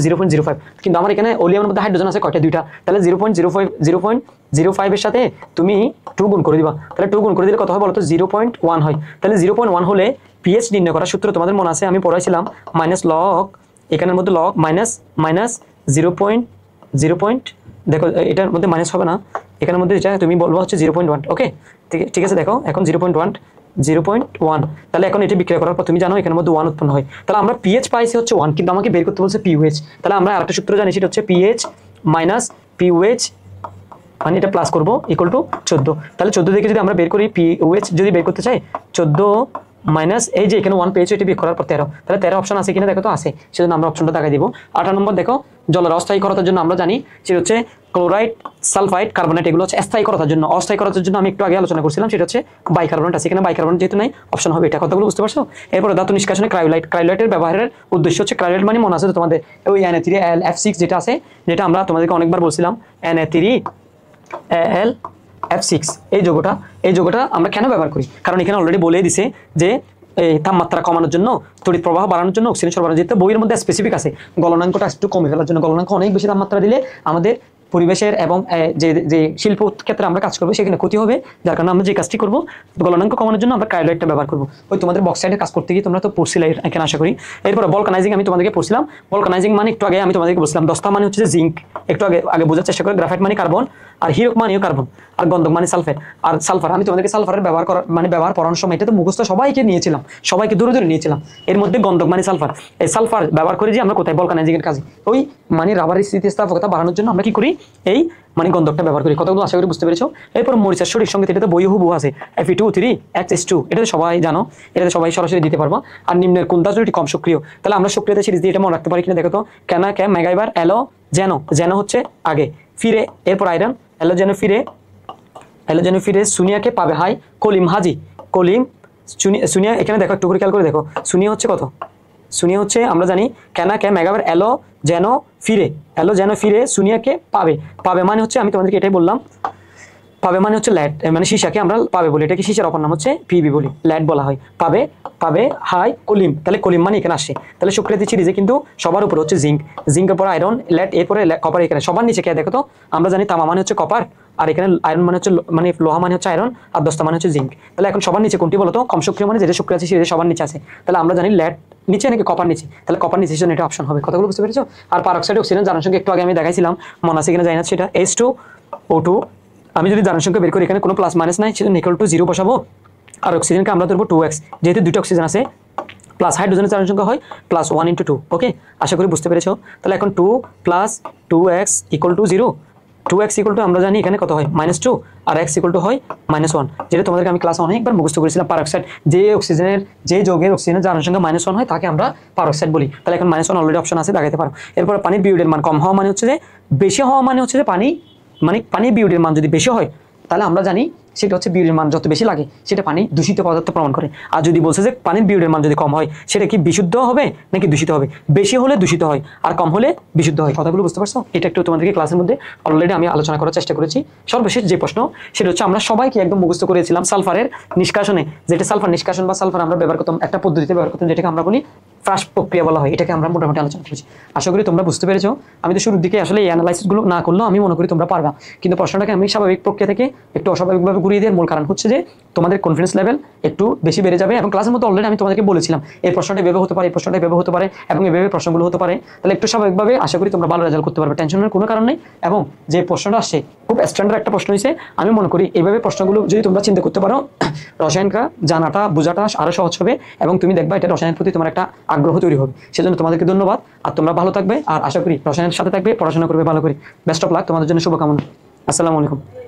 0.05, কিন্তু আমার এখানে ওলিয়ামের মধ্যে হাইড্রোজেন আছে কয়টা? দুইটা। তাহলে 0.05 এর সাথে তুমি 2 গুণ করে দিবা। তাহলে 2 গুণ করে দিলে কত হয় বলো তো? 0.1 হয়। তাহলে 0.1 হলে পিএইচ নির্ণয় করার সূত্র তোমাদের মনে আছে, আমি পড়াইছিলাম লগ, এখানের মধ্যে লগ মাইনাস 0. দেখো এটার মধ্যে মাইনাস হবে না, এখানের মধ্যে যেটা তুমি বলবো হচ্ছে 0.1। ওকে, ঠিক আছে। দেখো এখন 0.1, তাহলে এখন এটি বিক্রিয়া করার পর তুমি জানো এখানের মধ্যে 1 উৎপন্ন হয়। তাহলে আমরা পিএইচ পাইছি হচ্ছে 1, কিন্তু আমাকে বের করতে বলছে পিওএইচ। তাহলে আমরা আরেকটা সূত্র জানি, সেটা হচ্ছে পিএইচ মাইনাস পিওএইচ, মানে এটা প্লাস করবো, ইকুয়াল টু 14। তাহলে 14 থেকে যদি আমরা বের করি পিওএইচ যদি বের করতে চাই, 14 মাইনাস এই যে এখানে 1 পেয়েছে, এটি বিয়োগ করার পর 13। তাহলে 13 অপশন আছে কিনা দেখো তো, আছে, সেজন্য আমরা অপশনটা দেখাই দিব। 18 নম্বর দেখো, জলের অস্থায়ীকরতার জন্য আমরা জানি সেটা হচ্ছে ক্লোরাইড, সালফাইড, কার্বনেট, এগুলো হচ্ছে স্থায়ীকরতার জন্য। অস্থায়ীকরতার জন্য আমি একটু আগে আলোচনা করছিলাম, সেটা হচ্ছে বাইকার্বনেট আছে। এখানে বাইকার্বনেট যেহেতু নাই, অপশন হবে এটা। কথাগুলো বুঝতে পারছো? এরপরে ধাতু নিষ্কাশনে ক্রায়োলাইটের ব্যবহারের উদ্দেশ্য হচ্ছে, ক্রায়োলাইট মানে মনে আছে তো তোমাদের ওই Na3Al F6 যেটা আছে, যেটা আমরা তোমাদেরকে অনেকবার বলছিলাম, Na3Al F6, এই যোগটা আমরা কেন ব্যবহার করি? কারণ এখানে অলরেডি বলেই দিছে যে এই তাপমাত্রা কমানোর জন্য, তড়িৎ প্রবাহ বাড়ানোর জন্য, অক্সিজেন সরবরাহ, যেহেতু বইয়ের মধ্যে স্পেসিফিক আছে, গলনাঙ্কটা একটু কমে ফেলার জন্য। গলনাঙ্ক অনেক বেশি তাপমাত্রা দিলে আমাদের পরিবেশের এবং যে শিল্প ক্ষেত্রে আমরা কাজ করবো সেখানে ক্ষতি হবে, যার কারণে আমরা যে কাজটি করবো গলনাঙ্ক কমানোর জন্য আমরা ক্রায়োলাইটটা ব্যবহার করবো। ওই তোমাদের বক্সাইডের কাজ করতে গিয়ে তোমরা তো পড়ছিলে এখানে, আশা করি। এরপরে ভলকানাইজিং আমি তোমাদেরকে পড়ছিলাম। ভলকানাইজিং মানে একটু আগে আমি তোমাদেরকে বলছিলাম, দস্তা মানে হচ্ছে জিঙ্ক, একটু আগে বোঝার চেষ্টা করে। গ্রাফাইট মানে কার্বন, আর হিরক মানেও কার্বন, আর গন্ধক মানে সালফেট। আর সালফার আমি তোমাদেরকে সালফারের ব্যবহার পড়ানোর সময় এটা তো মুখস্থ সবাইকে নিয়েছিলাম, সবাইকে দূরে দূরে নিয়েছিলাম। এর মধ্যে গন্ধক মানে সালফার, এই সালফার ব্যবহার করে যে আমরা কোথায় ভলকানাইজিং এর কাজে, ওই মানে রাবারের স্থিতিস্থাপকতা বাড়ানোর জন্য আমরা কি করি, এই মানে গন্ধকটা ব্যবহার করি। কতগুলো আশা করি বুঝতে পেরেছো? এরপর মরিচার সঠিক সংকেত, এটা তো বই হুবহু আছে, Fe2O3 এটা তো সবাই জানো, এটা সবাই সরাসরি দিতে পারবো। আর নিম্নের কোন ধাতুটি কম সক্রিয়? তাহলে আমরা সক্রিয়তা সিরিজ দিয়ে এটা মনে রাখতে পারি কিনা দেখো তো। কেনা ক্যাম মেগাইবার অ্যালো যেন হচ্ছে আগে, ফিরে, এরপর আয়রন, হ্যালোজেন ফিরে সুনিয়াকে পাবে হাই, কলিম সুনিয়া, এখানে দেখো একটু করে খেয়াল করে দেখো, সুনিয়া হচ্ছে কত? সুনিয়া হচ্ছে আমরা জানি কেনা ক্যাম মেগাইবার অ্যালো যেন ফিরে সুনিয়াকে পাবে মানে হচ্ছে, আমি তোমাদেরকে এটাই বললাম, পাবে মানে হচ্ছে ল্যাড, মানে সীসাকে আমরা পাবে বলি, এটাকে সীসার অপর নাম হচ্ছে পিবি বলি, ল্যাড বলা হয়। পাবে হাই কলিম, তাহলে কলিম মানে এখানে আসে। তাহলে সক্রিয়তা সিরিজে কিন্তু সবার উপরে হচ্ছে জিঙ্কের পর আয়রন, ল্যাড, এরপরে কপার, এখানে সবার নিচে কে দেখো তো, আমরা জানি তামা মানে হচ্ছে কপার, আর এখানে আয়রন মানে হচ্ছে মানে লোহা মানে হচ্ছে আয়রন, আর দস্তা মানে হচ্ছে জিঙ্ক। তাহলে এখন সবার নিচে কোনটি বলতো? কম সক্রিয় মানে যেটা সক্রিয় আছে সেটা সবার নিচে আছে। তাহলে আমরা জানি ল্যাড নিচে নাকি কপার নিচে, তাহলে কপার নিচে জন্য এটা অপশন হবে। কথাগুলো বুঝতে পেরেছো? আর পারঅক্সাইড অক্সিজেন জানার সঙ্গে একটু আগে আমি দেখাইছিলাম, মনে আছে কিনা জানি না, সেটা H2O2। আমি যদি জানার সংখ্যা বের করি, এখানে কোনো প্লাস মাইনাস নাই, সেজন্য ইকুয়াল টু 0 বসাবো। আর অক্সিজেনকে আমরা ধরবো 2x, যেহেতু দুটো অক্সিজেন আছে, প্লাস হাইড্রোজেনের জানার সংখ্যা হয় +1 × 2। ওকে, আশা করি বুঝতে পেরেছো? তাহলে এখন 2 + 2x = 0, 2x = আমরা জানি এখানে কত হয় -2, আর x = হয় -1, যেটা তোমাদেরকে আমি ক্লাসে অনেকবার মুখস্থ করেছিলাম। পারঅক্সাইড যে যৌগের অক্সিজেনের জানার সংখ্যা -1 হয় তাকে আমরা পারঅক্সাইড বলি। তাহলে এখন -1 অলরেডি অপশন আছে, দেখাতে পারো। এরপর পানির বিয়োডের মান কম হওয়া মানে হচ্ছে যে, বেশি হওয়া মানে হচ্ছে যে পানির বিয়োডের মান যদি বেশি হয়, তাহলে আমরা জানি সেটা হচ্ছে বিয়োডের মান যত বেশি লাগে সেটা পানি দূষিত পদার্থ প্রমাণ করে। আর যদি বলছে যে পানির বিয়োডের মান যদি কম হয়, সেটা কি বিশুদ্ধ হবে নাকি দূষিত হবে? বেশি হলে দূষিত হয়, আর কম হলে বিশুদ্ধ হয়। কথাগুলো বুঝতে পারছো? এটা একটু তোমাদেরকে ক্লাসের মধ্যে অলরেডি আমি আলোচনা করার চেষ্টা করেছি। সর্বশেষ যে প্রশ্ন, সেটা হচ্ছে আমরা সবাইকে একদম মুখস্থ করেছিলাম সালফারের নিষ্কাশনে, যেটা সালফার নিষ্কাশন বা সালফার আমরা ব্যবহার করতাম একটা পদ্ধতিতে ব্যবহার করতাম, যেটাকে আমরা বলি ফ্রাশ প্রক্রিয়া বলা হয়। এটাকে আমরা মোটামুটি আলোচনা করেছি। আশা করি তোমরা বুঝতে পেরেছো। আমি তো শুরুর দিকে আসলে এই অ্যানালাইসিসগুলো না করলেও আমি মনে করি তোমরা পারবা, কিন্তু প্রশ্নটাকে আমি স্বাভাবিক প্রক্রিয়া থেকে একটু অস্বাভাবিকভাবে ঘুরিয়ে দেওয়ার মূল কারণ হচ্ছে যে তোমাদের কনফিডেন্স লেভেল একটু বেশি বেড়ে যাবে। এবং ক্লাসের মধ্যে অলরেডি আমি তোমাদেরকে বলেছিলাম এই প্রশ্নটা এভাবে হতে পারে, এই প্রশ্নটা এভাবে হতে পারে, এবং এভাবে প্রশ্নগুলো হতে পারে। তাহলে একটু স্বাভাবিকভাবে আশা করি তোমরা ভালো রেজাল্ট করতে পারবে, টেনশনের কোনো কারণ নেই। এবং যে প্রশ্নটা আসছে খুব স্ট্যান্ডার্ড একটা প্রশ্ন হয়েছে, আমি মনে করি এইভাবে প্রশ্নগুলো যদি তোমরা চিন্তা করতে পারো, রসায়নটা জানাটা বোঝাটা আরও সহজ হবে, এবং তুমি দেখবা এটা রসায়নের প্রতি তোমার একটা আগ্রহ তৈরি হবে। সেজন্য তোমাদেরকে ধন্যবাদ, আর তোমরা ভালো থাকবে, আর আশা করি রসায়নের সাথে থাকবে, পড়াশোনা করবে ভালো করে। বেস্ট অফ লাক, তোমাদের জন্য শুভকামনা। আসসালামু আলাইকুম।